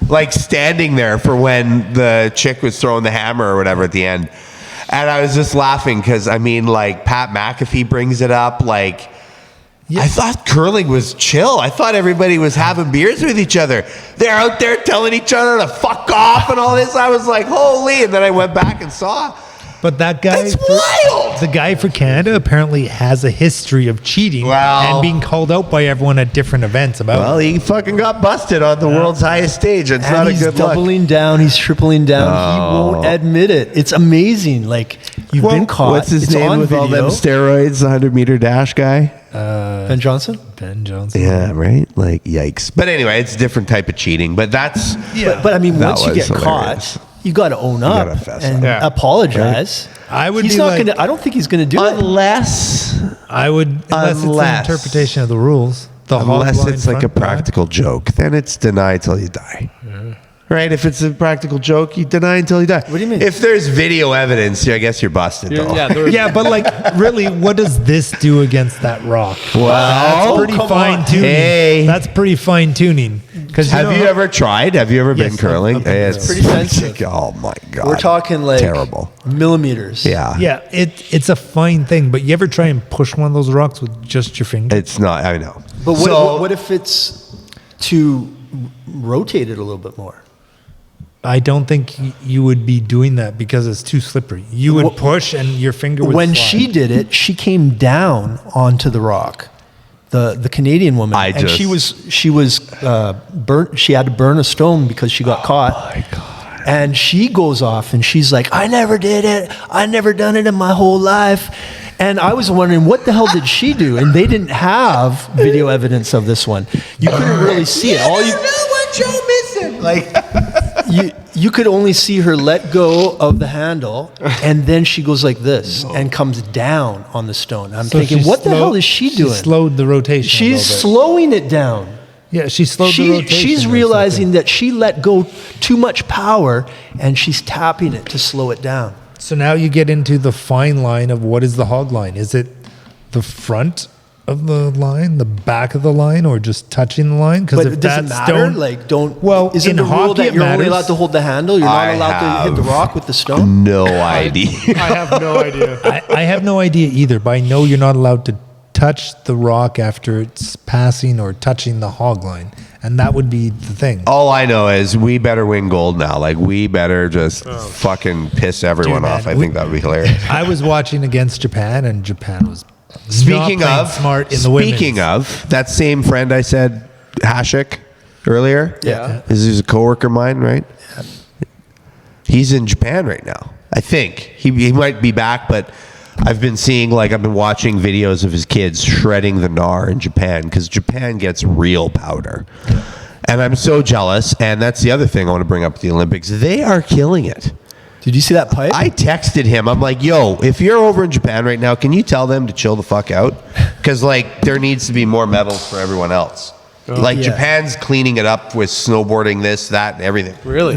like standing there for when the chick was throwing the hammer or whatever at the end. And I was just laughing because I mean like Pat McAfee brings it up like I thought curling was chill. I thought everybody was having beers with each other. They're out there telling each other to fuck off and all this. I was like, holy. And then I went back and saw. But that guy, That's wild. the guy for Canada apparently has a history of cheating Well- and being called out by everyone at different events about Well, it. he fucking got busted on the world's highest stage. It's And not a he's good look. doubling down. He's tripling down. He won't admit it. It's amazing. Like you've been caught. What's his it's name on with all video. them steroids? The 100-meter dash guy. Ben Johnson. Ben Johnson. Yeah, right. Like yikes. But anyway, it's a different type of cheating. But that's But I mean, That once you was get hilarious. caught, you got to own up gotta fess and up. Yeah. apologize. I would He's be not like- going to. I don't think he's going to do it. unless I would, unless it's Unless- an interpretation of the rules. The hog unless line it's like a front guy. practical joke, then it's deny till you die. Right? If it's a practical joke, you deny until you die. What do you mean? If there's video evidence, I guess you're busted. Though. Yeah, there was, Yeah, but like, really, what does this do against that rock? Well, that's pretty come fine on. tuning. Hey. That's pretty fine tuning. Because Have you ever tried? Have you ever been Yes, curling? I've been It's Pretty sensitive. Oh my god. We're talking like terrible. millimeters. Yeah. Yeah, it's a fine thing, but you ever try and push one of those rocks with just your finger? It's not. I know. But what, So- what if it's to rotate it a little bit more? I don't think you would be doing that because it's too slippery. You would Wh- push and your finger would When slide. she did it, she came down onto the rock. The Canadian woman, and she was burnt. She had to burn a stone because she got caught. My god. And she goes off and she's like, I never did it. I never done it in my whole life. And I was wondering, what the hell did she do? And they didn't have video evidence of this one. You couldn't really see it. All you know what Joe missing? Like, you could only see her let go of the handle, and then she goes like this and comes down on the stone. I'm thinking, she's what the hell is she doing? She slowed the rotation. She's a little bit. slowing it down. Yeah, she slowed the rotation. She's realizing that she let go too much power, and she's tapping it to slow it down. So now you get into the fine line of what is the hog line? Is it the front of the line, the back of the line, or just touching the line? Because But if it doesn't that's matter. stone, Like, don't. Well, isn't in the rule hockey that it you're only matters. allowed to hold the handle? You're not allowed to hit the rock with the stone. no idea. I have no idea. I have no idea either, but I know you're not allowed to touch the rock after it's passing or touching the hog line, and that would be the thing. All I know is we better win gold now. Like, we better just fucking piss everyone Dude, off. man, I think that would be hilarious. I was watching against Japan, and Japan was Speaking not playing of, smart in the women's. speaking of, that same friend I said, Hasek, earlier. Yeah. He's a coworker of mine, right? He's in Japan right now. I think he might be back, but I've been seeing, like, I've been watching videos of his kids shredding the gnar in Japan, because Japan gets real powder. And I'm so jealous. And that's the other thing I want to bring up at the Olympics. They are killing it. Did you see that pipe? I texted him. I'm like, yo, if you're over in Japan right now, can you tell them to chill the fuck out? Because, like, there needs to be more medals for everyone else. Like, Yeah. Japan's cleaning it up with snowboarding, this, that, and everything. Really?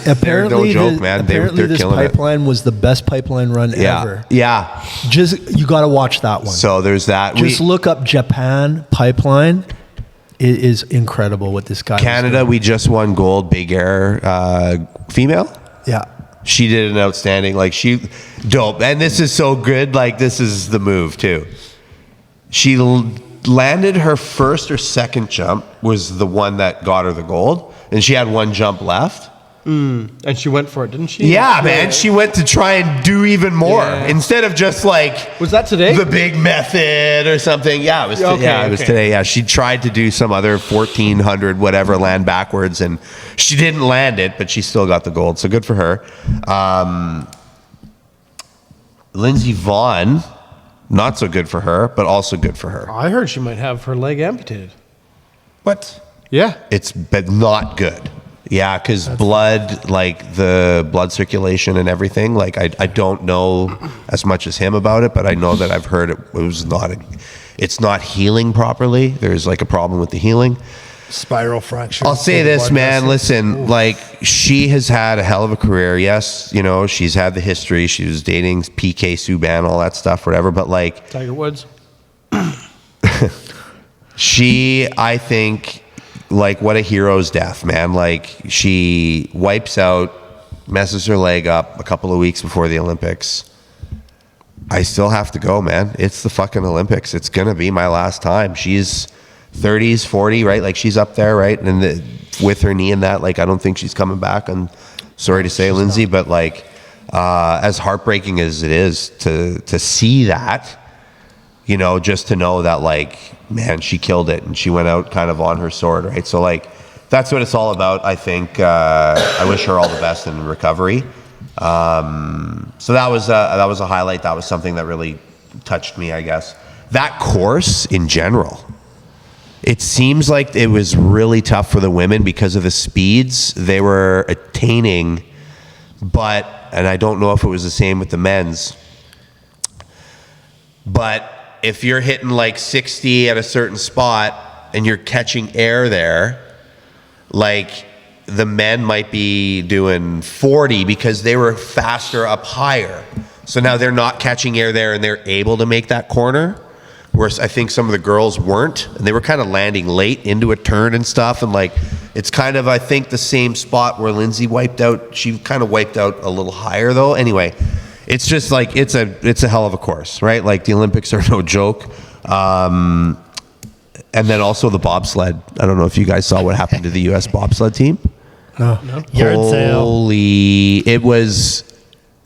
Apparently, no joke, man. Apparently, They're this killing it. pipeline was the best pipeline run Yeah. ever. Yeah. Just you got to watch that one. So there's that. Just look up Japan pipeline. It is incredible what this guy. was Canada, doing. we just won gold, big air, female. Yeah. She did an outstanding, like, she dope. And this is so good. Like, this is the move too. She landed her first or second jump was the one that got her the gold, and she had one jump left. And she went for it, didn't she? Yeah, man. She went to try and do even more instead of just, like, Was that today? the big method or something. Yeah, it was. It was today. Yeah, she tried to do some other 1400 whatever land backwards, and she didn't land it, but she still got the gold. So good for her. Lindsey Vonn, not so good for her, but also good for her. I heard she might have her leg amputated. What? Yeah. It's but not good. Yeah, because blood, like the blood circulation and everything, like I don't know as much as him about it, but I know that I've heard it was not, it's not healing properly. There's like a problem with the healing. Spiral fracture. I'll say this, man. Listen, like, she has had a hell of a career. Yes, you know, she's had the history. She was dating PK Subban, all that stuff, whatever. But, like, Tiger Woods. she, I think, like, what a hero's death, man. Like, she wipes out, messes her leg up a couple of weeks before the Olympics. I still have to go, man. It's the fucking Olympics. It's going to be my last time. She's 30s, 40, right? Like, she's up there, right? And with her knee and that, like, I don't think she's coming back. I'm sorry to say, Lindsay, but, like, as heartbreaking as it is to see that, you know, just to know that, like, man, she killed it and she went out kind of on her sword, right? So, like, that's what it's all about. I think I wish her all the best in recovery. So that was a highlight. That was something that really touched me, I guess. That course in general, it seems like it was really tough for the women because of the speeds they were attaining, and I don't know if it was the same with the men's, but if you're hitting like 60 at a certain spot and you're catching air there, like, the men might be doing 40 because they were faster up higher. So now they're not catching air there and they're able to make that corner. Whereas I think some of the girls weren't, and they were kind of landing late into a turn and stuff. And, like, it's kind of, I think, the same spot where Lindsay wiped out. She kind of wiped out a little higher though. Anyway, it's just like, it's a hell of a course, right? Like, the Olympics are no joke. And then also the bobsled. I don't know if you guys saw what happened to the U.S. bobsled team. No. Yard sale. Holy, it was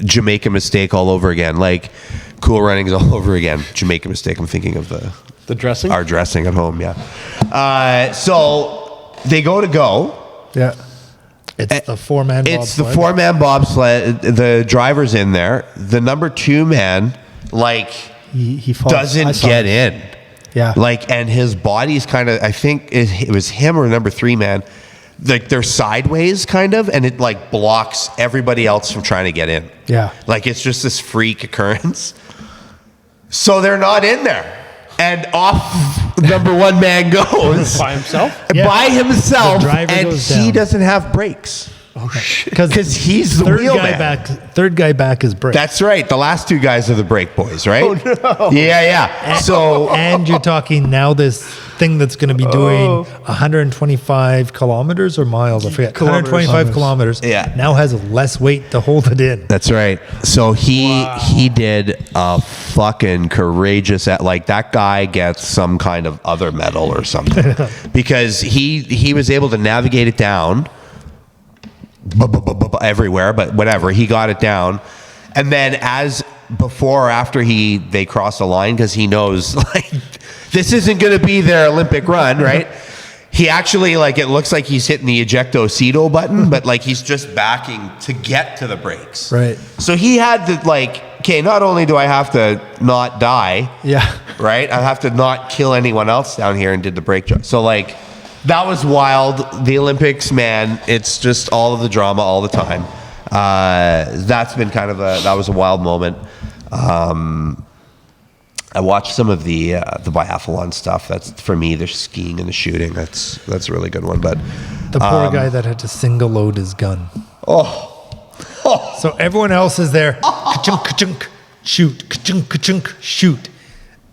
Jamaica mistake all over again. Like, Cool Runnings all over again. Jamaica mistake. I'm thinking of The dressing? our dressing at home. Yeah. So they go. Yeah. It's the four-man bobsled. It's the four-man bobsled. The driver's in there. The number 2 man, like, He falls. I doesn't saw get it. in. Yeah. Like, and his body's kind of, I think it was him or number 3 man. Like they're sideways kind of, and it like blocks everybody else from trying to get in. Yeah. Like it's just this freak occurrence. So they're not in there. And off number 1 man goes By himself? Yeah. by himself, The driver and goes he down. doesn't have brakes Oh, shit. because he's the wheel man. Third guy back is brake. That's right. The last 2 guys are the brake boys, right? Oh no! Yeah. So and you're talking now this thing that's going to be doing 125 kilometers or miles, I forget. 125 kilometers. Yeah. Now has less weight to hold it in. that's right. So he did a fucking courageous. Like that guy gets some kind of other medal or something because he was able to navigate it down. Everywhere, but whatever, he got it down, and then as before or after they cross the line, because he knows like this isn't going to be their Olympic run, right? He actually like it looks like he's hitting the ejecto-cedo button, but like he's just backing to get to the brakes. Right. So he had to like, okay, not only do I have to not die, Yeah. right? I have to not kill anyone else down here, and did the brake job. So like. That was wild. The Olympics, man, it's just all of the drama all the time. That's been that was a wild moment. I watched some of the biathlon stuff. That's for me, the skiing and the shooting. That's a really good one. But The poor guy that had to single load his gun. oh, So everyone else is there. Ka-chunk, ka-chunk, shoot. Ka-chunk, ka-chunk, shoot.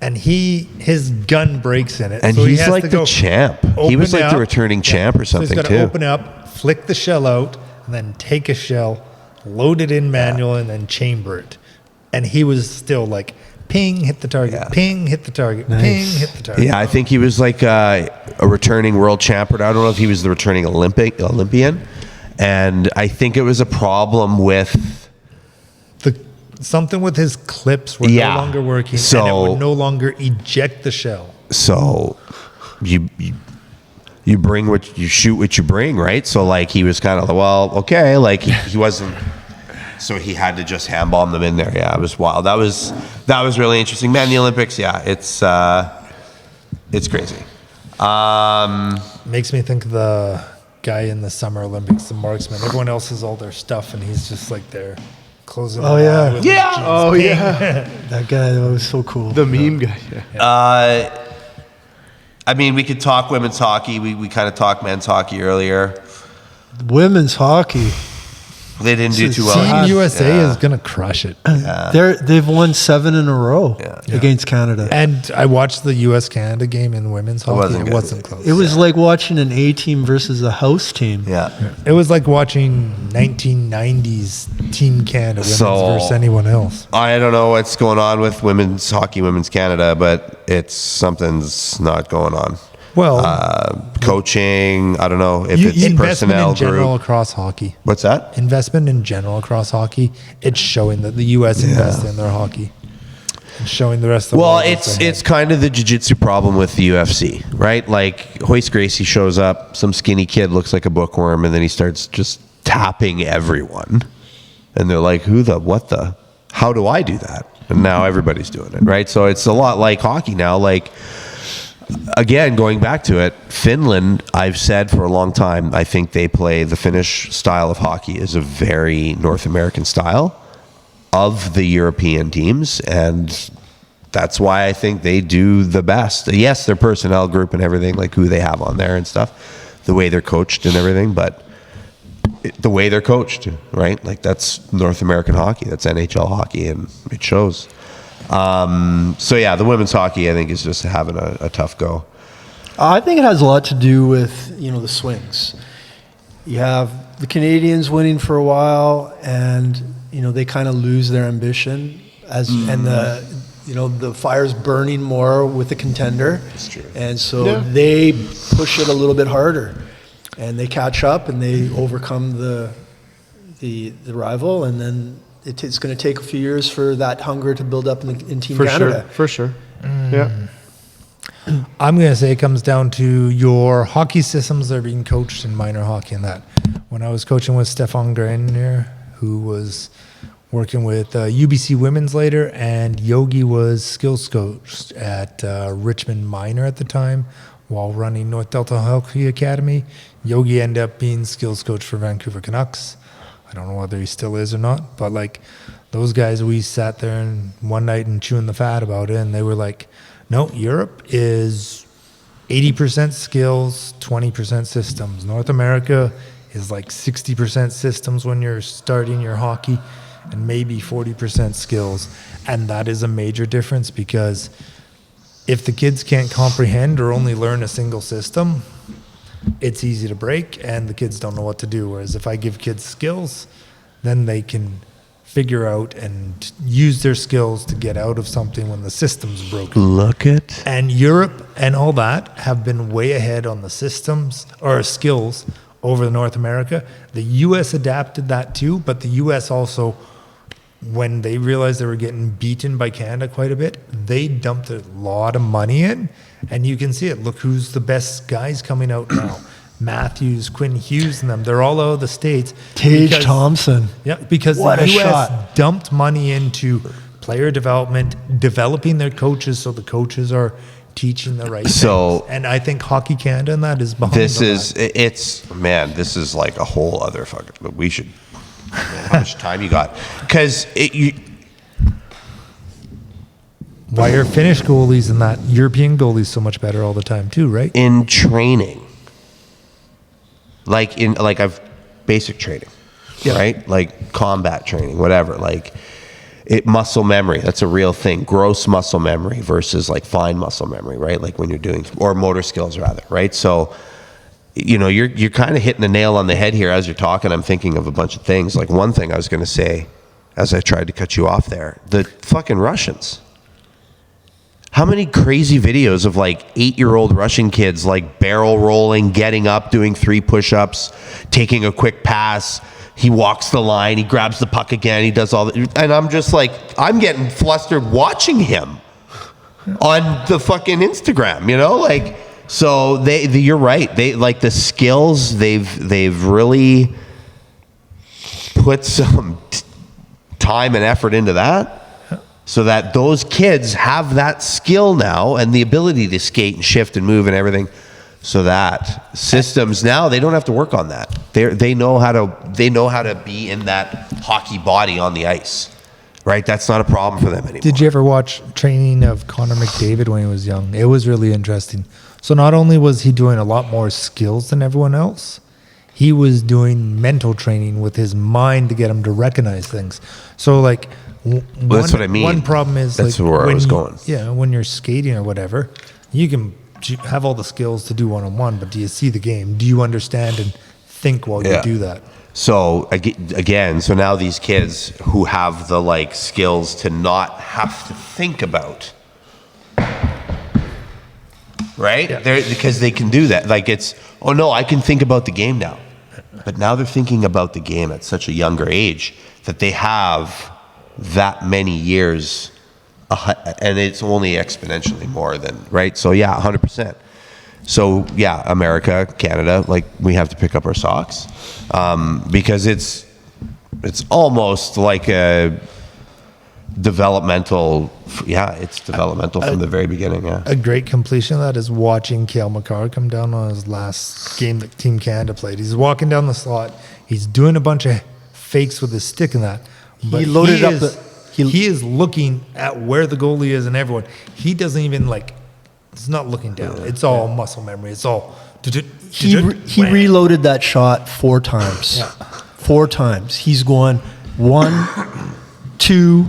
And his gun breaks in it. and so he he's has like to the go champ. He open was like it the up. returning champ or So he's something got to too. open up, flick the shell out, and then take a shell, load it in manual, and then chamber it. And he was still like, ping, hit the target, Yeah. ping, hit the target, Nice. ping, hit the target. Yeah, I think he was like a returning world champ. I don't know if he was the returning Olympian. And I think it was a problem with Something with his clips were Yeah. no longer working, and it So- would no longer eject the shell. So you bring you shoot what you bring, right? So like he was kind of like, well, okay, like he wasn't. So he had to just hand bomb them in there. Yeah, it was wild. That was really interesting, man. The Olympics, yeah, it's crazy. Makes me think of the guy in the Summer Olympics, the marksman. Everyone else has all their stuff, and he's just like there closing. Oh, one yeah. eye with his Yeah. jeans. Oh, Ping. yeah. That guy was so cool. The meme guy. Yeah. I mean, we could talk women's hockey. We kind of talked men's hockey earlier. Women's hockey. They didn't do too Team well. USA Yeah. is gonna crush it. They've won 7 in a row against Canada. And I watched the U.S.-Canada game in women's hockey. wasn't It good. wasn't close. It was like watching an A team versus a house team. Yeah. It was like watching 1990s Team Canada women's So- versus anyone else. I don't know what's going on with women's hockey, women's Canada, but something's not going on. Well, Coaching, I don't know if it's investment personnel in general group. across hockey. What's that? Investment in general across hockey. It's showing that the U.S. invests in their hockey. It's showing the rest of the Well, world. it's kind of the jiu-jitsu problem with the UFC, right? Like Hoist Gracie shows up, some skinny kid looks like a bookworm, and then he starts just tapping everyone. And they're like, how do I do that? And now everybody's doing it, right? So it's a lot like hockey now. Like, again, going back to it, Finland, I've said for a long time, I think the Finnish style of hockey is a very North American style of the European teams, and that's why I think they do the best. Yes, their personnel group and everything, like who they have on there and stuff, the way they're coached and everything, but the way they're coached, right? Like that's North American hockey, that's NHL hockey, and it shows. So yeah, the women's hockey I think is just having a tough go. I think it has a lot to do with, the swings. You have the Canadians winning for a while, and, they kind of lose their ambition and the fire's burning more with the contender. That's true. And so they push it a little bit harder, and they catch up and they overcome the rival, and then it's going to take a few years for that hunger to build up in Team Canada. For sure. Yeah. I'm going to say it comes down to your hockey systems that are being coached in minor hockey and that. When I was coaching with Stefan Grenier, who was working with UBC Women's later, and Yogi was skills coach at Richmond Minor at the time while running North Delta Hockey Academy. Yogi ended up being skills coach for Vancouver Canucks. I don't know whether he still is or not, but like those guys, we sat there and one night and chewing the fat about it, and they were like, no, Europe is 80% skills, 20% systems. North America is like 60% systems when you're starting your hockey and maybe 40% skills. And that is a major difference, because if the kids can't comprehend or only learn a single system, it's easy to break and the kids don't know what to do. Whereas if I give kids skills, then they can figure out and use their skills to get out of something when the system's broken. Look at. And Europe and all that have been way ahead on the systems or skills over the North America. The US adapted that too, but the US also, when they realized they were getting beaten by Canada quite a bit, they dumped a lot of money in, and you can see it. Look who's the best guys coming out now. Matthews, Quinn Hughes, and them. They're all out of the States. Tage Thompson. Yeah, because What the a US shot. dumped money into player development, developing their coaches so the coaches are teaching the right So- things. And I think Hockey Canada and that is behind This all is that. this is like a whole other fucking. We should. Man, how much time you got? Because Why are Finnish goalies and that European goalies so much better all the time too, right? in training, like I've basic training, Yeah. right? Like combat training, whatever. Like muscle memory. That's a real thing. Gross muscle memory versus like fine muscle memory, right? Like when you're doing, or motor skills rather, right? So. You're kind of hitting the nail on the head here as you're talking. I'm thinking of a bunch of things. Like one thing I was going to say, as I tried to cut you off there, the fucking Russians. How many crazy videos of like 8-year-old Russian kids like barrel rolling, getting up, doing 3 push-ups, taking a quick pass. He walks the line, he grabs the puck again, he does all that. And I'm just like, I'm getting flustered watching him on the fucking Instagram, like. So you're right. They like the skills. They've really put some time and effort into that, so that those kids have that skill now and the ability to skate and shift and move and everything. So that systems now, they don't have to work on that. They know how to be in that hockey body on the ice. Right, that's not a problem for them anymore. Did you ever watch training of Connor McDavid when he was young? It was really interesting. So not only was he doing a lot more skills than everyone else, he was doing mental training with his mind to get him to recognize things. So like, that's what I mean. One problem is that's like where I was going. Yeah, when you're skating or whatever, you can have all the skills to do one-on-one, but do you see the game? Do you understand and think while you do that? So again, so now these kids who have the like skills to not have to think about, right? Yeah. Because they can do that. Like it's, oh no, I can think about the game now. But now they're thinking about the game at such a younger age that they have that many years, and it's only exponentially more than, right? So yeah, 100%. So yeah, America, Canada, like we have to pick up our socks because it's almost like a developmental. Yeah, it's developmental from the very beginning. Yeah, a great completion of that is watching Cale Makar come down on his last game that Team Canada played. He's walking down the slot. He's doing a bunch of fakes with his stick and that. But He loaded up he is looking at where the goalie is and everyone. He doesn't even like. It's not looking down. It's all muscle memory. It's all. He reloaded that shot 4 times. Yeah. 4 times. He's going 1, 2,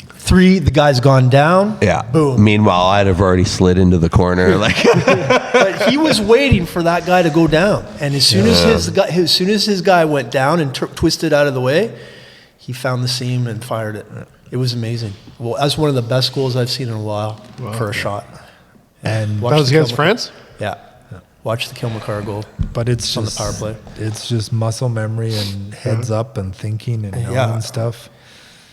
3. The guy's gone down. yeah. Boom. Meanwhile, I'd have already slid into the corner. Like, But he was waiting for that guy to go down, and as soon as his guy went down and twisted out of the way, he found the seam and fired it. It was amazing. Well, that's one of the best goals I've seen in a while for a shot. And That was against France? Yeah. Watch the Kilmacar goal. but it's on the just power play. It's just muscle memory and heads up and thinking and knowing Yeah. stuff.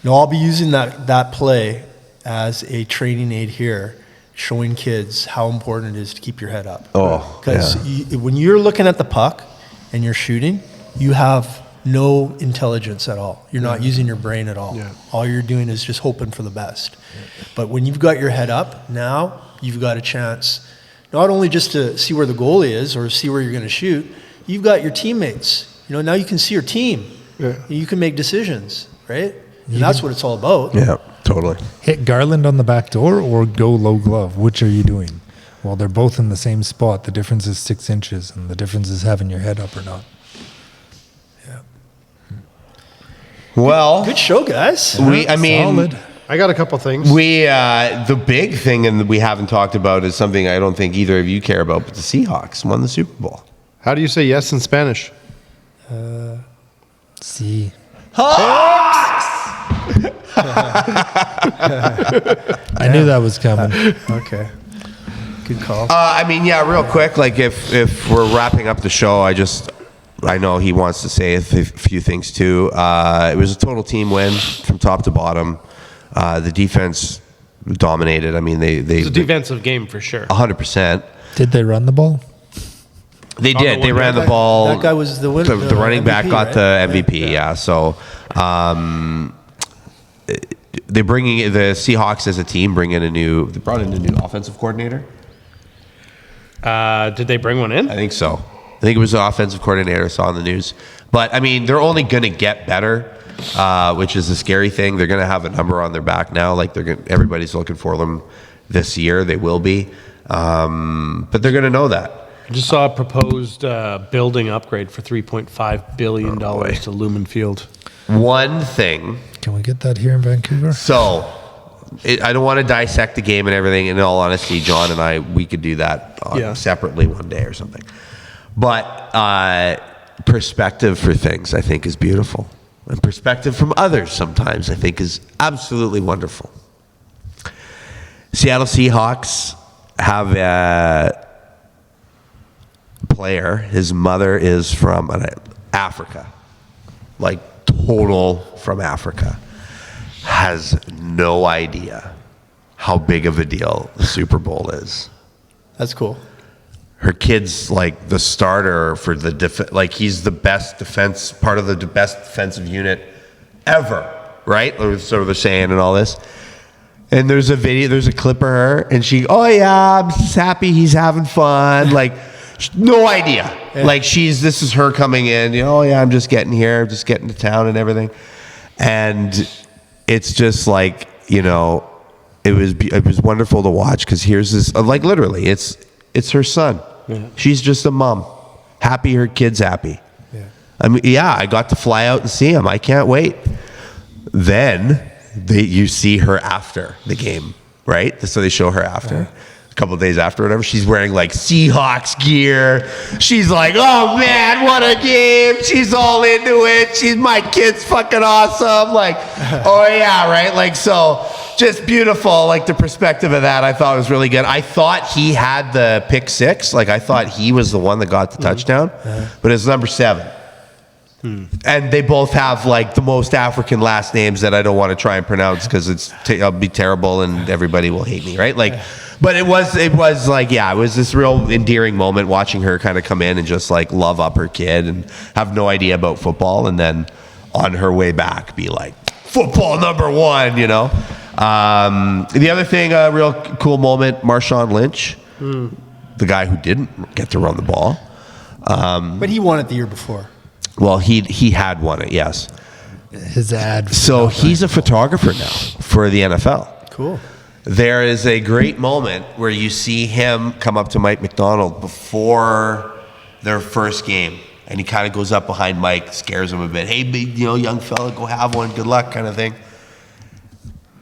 No, I'll be using that play as a training aid here, showing kids how important it is to keep your head up. oh, Because when you're looking at the puck and you're shooting, you have no intelligence at all. You're not using your brain at all. Yeah. All you're doing is just hoping for the best. But when you've got your head up, now you've got a chance not only just to see where the goalie is or see where you're going to shoot, you've got your teammates. You know, now you can see your team. Yeah. You can make decisions, right? And that's what it's all about. Yeah, totally. Hit Garland on the back door or go low glove. Which are you doing? Well, they're both in the same spot. The difference is 6 inches, and the difference is having your head up or not. Yeah. Well, Good show, guys. Solid. I got a couple things. the big thing, and we haven't talked about, is something I don't think either of you care about, but the Seahawks won the Super Bowl. How do you say yes in Spanish? See. I knew that was coming. Okay. Good call. Real quick, like if we're wrapping up the show, I know he wants to say a few things too. It was a total team win from top to bottom. The defense dominated. I mean, they It's a defensive game for sure. 100%. Did they run the ball? They did. They ran the ball. That guy was the winner. The running back MVP, got right? the MVP. Yeah. So they're bringing the Seahawks as a team. They brought in a new offensive coordinator. Did they bring one in? I think so. I think it was the offensive coordinator. I saw on the news. But I mean, they're only going to get better, which is a scary thing. They're going to have a number on their back now. Like everybody's looking for them this year. They will be, but they're going to know that. I just saw a proposed building upgrade for $3.5 billion boy. to Lumen Field. One thing. Can we get that here in Vancouver? So, I don't want to dissect the game and everything. In all honesty, John and we could do that separately one day or something. But perspective for things, I think, is beautiful. And perspective from others sometimes, I think, is absolutely wonderful. Seattle Seahawks have a player. His mother is from Africa. Like, total from Africa. Has no idea how big of a deal the Super Bowl is. That's cool. Her kid's like the starter for the he's the best part of the best defensive unit ever, right? So they're saying and all this. And there's a clip of her, and I'm just happy he's having fun. Like, no idea. Yeah. Like this is her coming in. I'm just getting here, just getting to town and everything. And it's just like, it was wonderful to watch because here's this, like literally, it's her son. Yeah. She's just a mom. Happy her kid's happy. Yeah. I got to fly out and see him. I can't wait. Then you see her after the game, right? So they show her after. A couple of days after, whatever. She's wearing like Seahawks gear. She's like, oh man, what a game. She's all into it. My kid's fucking awesome. Like, oh yeah, right? Like, so just beautiful. Like the perspective of that I thought was really good. I thought he had the pick six. Like I thought he was the one that got the touchdown, but it's number 7. And they both have like the most African last names that I don't want to try and pronounce because I'll be terrible and everybody will hate me, right? Like, but it was like, it was this real endearing moment watching her kind of come in and just like love up her kid and have no idea about football, and then on her way back be like, football number 1, The other thing, a real cool moment, Marshawn Lynch, the guy who didn't get to run the ball. But he won it the year before. Well, he had won it, yes. His ad. So he's a photographer now for the NFL. Cool. There is a great moment where you see him come up to Mike McDonald before their first game, and he kind of goes up behind Mike, scares him a bit. Hey, big, young fella, go have one, good luck, kind of thing.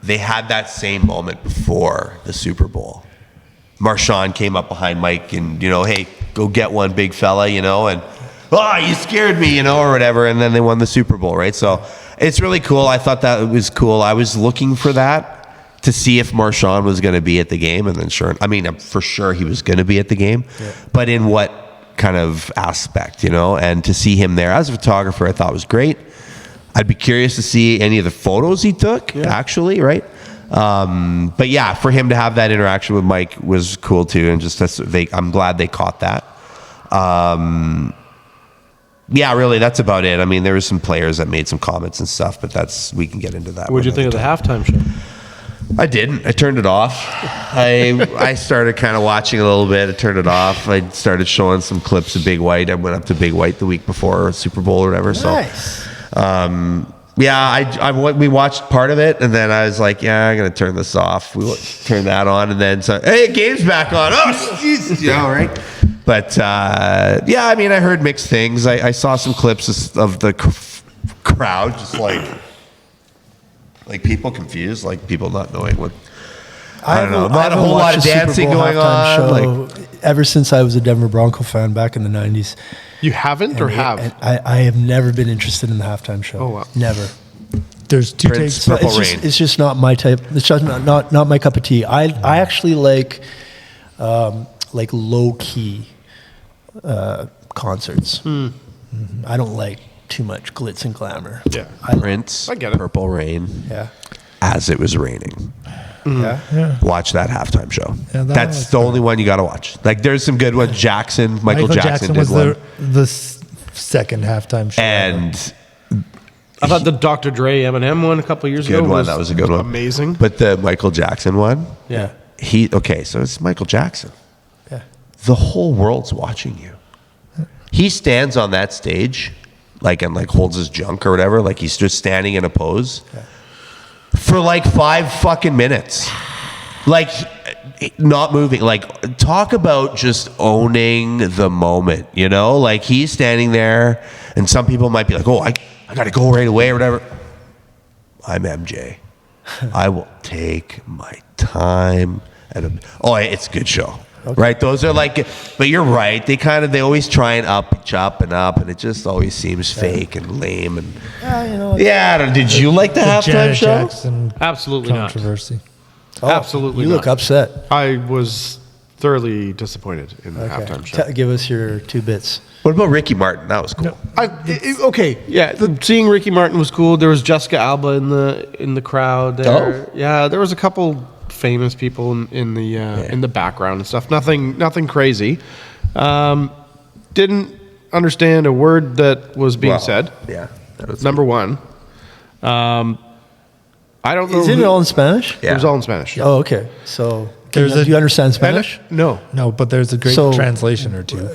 They had that same moment before the Super Bowl. Marshawn came up behind Mike and, hey, go get one, big fella, and you scared me, or whatever, and then they won the Super Bowl, right? So it's really cool. I thought that was cool. I was looking for that to see if Marshawn was going to be at the game, and then for sure he was going to be at the game, but in what kind of aspect, and to see him there as a photographer, I thought was great. I'd be curious to see any of the photos he took, actually, right? But yeah, for him to have that interaction with Mike was cool too, and I'm glad they caught that. yeah, really, that's about it. I mean, there were some players that made some comments and stuff, but we can get into that. What'd you think of the halftime show? I didn't. I turned it off. I started kind of watching a little bit. I turned it off. I started showing some clips of Big White. I went up to Big White the week before Super Bowl or whatever. Nice. So, we watched part of it, and then I was like, yeah, I'm going to turn this off. We turned that on, and then, hey, game's back on. Oh, jeez. Right? But, I mean, I heard mixed things. I saw some clips of the crowd just like people confused, like people not knowing what. I don't know. Not a whole lot of dancing going on. Ever since I was a Denver Bronco fan back in the 90s. You haven't or have? I have never been interested in the halftime show. Oh, wow. Never. There's two Prince, takes. Purple Rain. It's just not my type. It's just not my cup of tea. I actually like low key concerts. Mm-hmm. I don't like too much glitz and glamour. Yeah. Prince, I get it. Purple Rain, Yeah. As It Was Raining. Yeah. Watch that halftime show. Yeah, That's the only one you got to watch. Like, there's some good ones. Michael Jackson did was one. the second halftime show. And I thought the Dr. Dre Eminem one a couple years ago good one. That was a good one. Amazing. But the Michael Jackson one, Yeah. so it's Michael Jackson. Yeah. The whole world's watching you. He stands on that stage, and holds his junk or whatever, like he's just standing in a pose for 5 fucking minutes, not moving. Talk about just owning the moment, he's standing there, and some people might be like, oh, I got to go right away or whatever. I'm MJ. I will take my time. It's a good show. Okay. Right, those are but you're right. They always try and up and up, and it just always seems fake and lame. And did you like the halftime Janet show? Jackson Absolutely not. controversy. Absolutely You not. look upset. I was thoroughly disappointed in the halftime show. Give us your 2 bits. What about Ricky Martin? That was cool. Seeing Ricky Martin was cool. There was Jessica Alba in the crowd there. Oh. Yeah, there was a couple famous people in the background and stuff. Nothing crazy. Didn't understand a word that was being said. Yeah, that was Number one. I don't know. Isn't it all in Spanish? Yeah. It was all in Spanish. Oh, okay. So There's do you understand Spanish? No. No, but there's a great So- translation or two.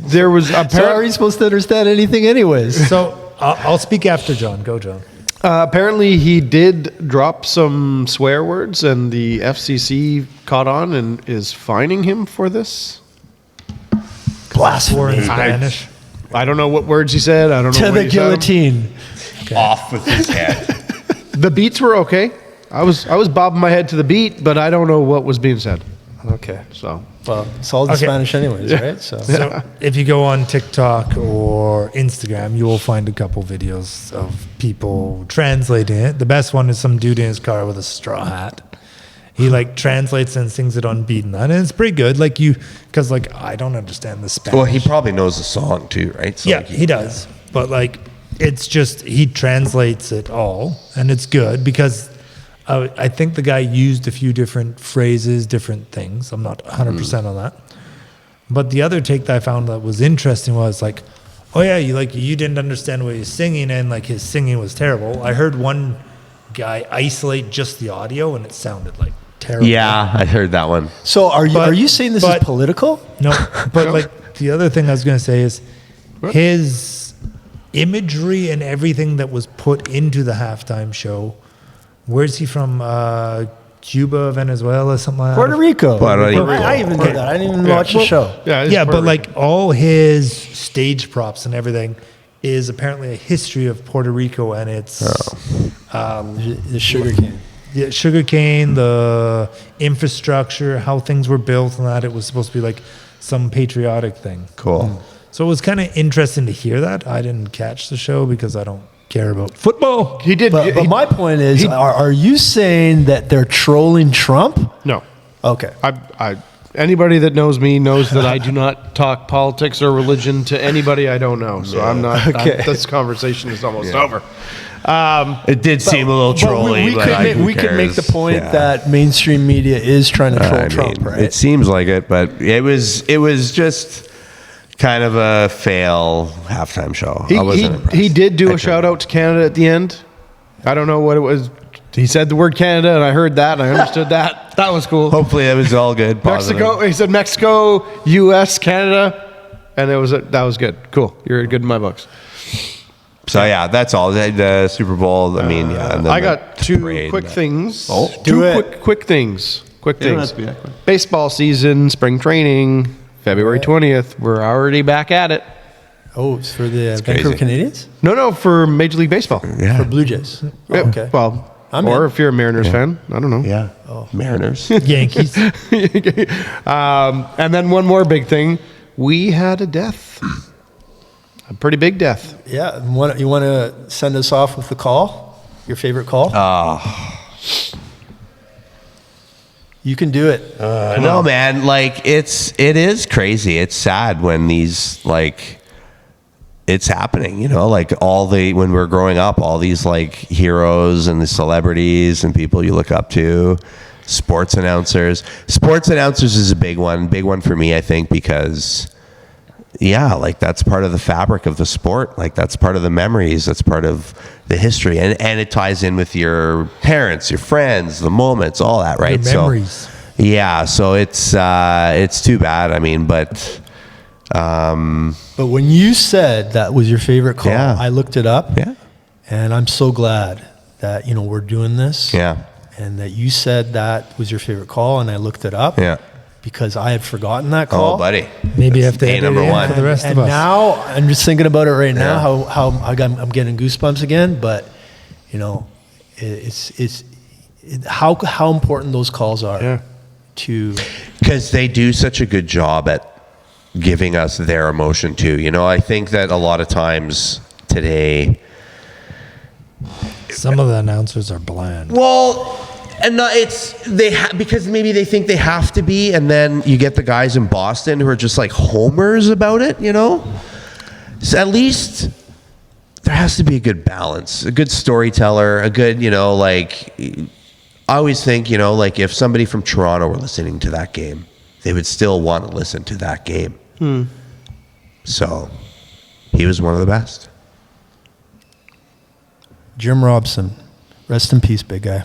There was So how are apparently. you supposed to understand anything anyways? So I'll speak after John. Go, John. Apparently, he did drop some swear words, and the FCC caught on and is fining him for this. Or in Blasphemy. Spanish. I don't know what words he said. I don't know To what the he said. guillotine. off with his head. The beats were okay. I was bobbing my head to the beat, but I don't know what was being said. Okay. So Well, it's all in Okay. Spanish anyways, right? So So if you go on TikTok or Instagram, you will find a couple videos of people translating it. The best one is some dude in his car with a straw hat. He translates and sings it on beat, and it's pretty good. Because I don't understand the Spanish. Well, he probably knows the song too, right? So Yeah, he does. But it's just he translates it all, and it's good because I think the guy used a few different phrases, different things. I'm not 100% on that. But the other take that I found that was interesting was oh yeah, you didn't understand what he was singing, and his singing was terrible. I heard one guy isolate just the audio, and it sounded terrible. Yeah, I heard that one. So are you saying this is but- political? No, but the other thing I was going to say is his imagery and everything that was put into the halftime show. Where's he from? Cuba, Venezuela, something like that. Puerto Rico. Puerto Rico. I even knew that. I didn't even watch the show. Yeah, but all his stage props and everything is apparently a history of Puerto Rico, and it's The sugar cane. the sugarcane, the infrastructure, how things were built, and that it was supposed to be some patriotic thing. Cool. So it was kind of interesting to hear that. I didn't catch the show because I don't care about football. he did. But my point is, are you saying that they're trolling Trump? No. Okay. Anybody that knows me knows that I do not talk politics or religion to anybody I don't know. So I'm not. Okay. This conversation is almost over. It did seem a little trolly, we could make the point that mainstream media is trying to troll Trump, right? It seems like it, but it was just kind of a fail halftime show. I wasn't impressed. He did do a shout out to Canada at the end. I don't know what it was. He said the word Canada, and I heard that, and I understood that. That was cool. Hopefully that was all good. Positive. Mexico. He said Mexico, U.S., Canada, and that was good. Cool. You're good in my books. So yeah, that's all. The Super Bowl. I mean, yeah. And then I got the two parade, quick but- things. Oh, Quick things. Quick don't things. have to be that quick. Baseball season, spring training, February 20th. We're already back at it. Oh, it's for the Vancouver crazy. Canadians? No, for Major League Baseball. yeah. For Blue Jays? Oh, Yeah, okay. Well, I'm or in. if you're a Mariners fan, I don't know. Yeah. Mariners. Yankees. And then one more big thing. We had a death. A pretty big death. Yeah. You want to send us off with the call? Your favorite call? You can do it. No, man. Like it is crazy. It's sad when these it's happening. You know, like when we're growing up, all these like heroes and the celebrities and people you look up to, sports announcers. Sports announcers is a big one for me. I think because. Yeah, like that's part of the fabric of the sport. Like that's part of the memories. That's part of the history, and it ties in with your parents, your friends, the moments, all that, right? Your memories. Yeah, so it's too bad. I mean, but when you said that was your favorite call, Yeah. I looked it up. Yeah. And I'm so glad that, we're doing this. yeah, And that you said that was your favorite call, and I looked it up. yeah. Because I had forgotten that call. Oh, buddy. Maybe you That's have to day edit number it in one. for the rest And of us. now I'm just thinking about it right now. Yeah. How I'm getting goosebumps again. But it's how important those calls are. Yeah. To Because they do such a good job at giving us their emotion too. I think that a lot of times today. Some of the announcers are bland. Well, and not, because maybe they think they have to be, and then you get the guys in Boston who are just like homers about it. So at least there has to be a good balance, a good storyteller, a good I always think if somebody from Toronto were listening to that game, they would still want to listen to that game. So he was one of the best. Jim Robson, rest in peace, big guy.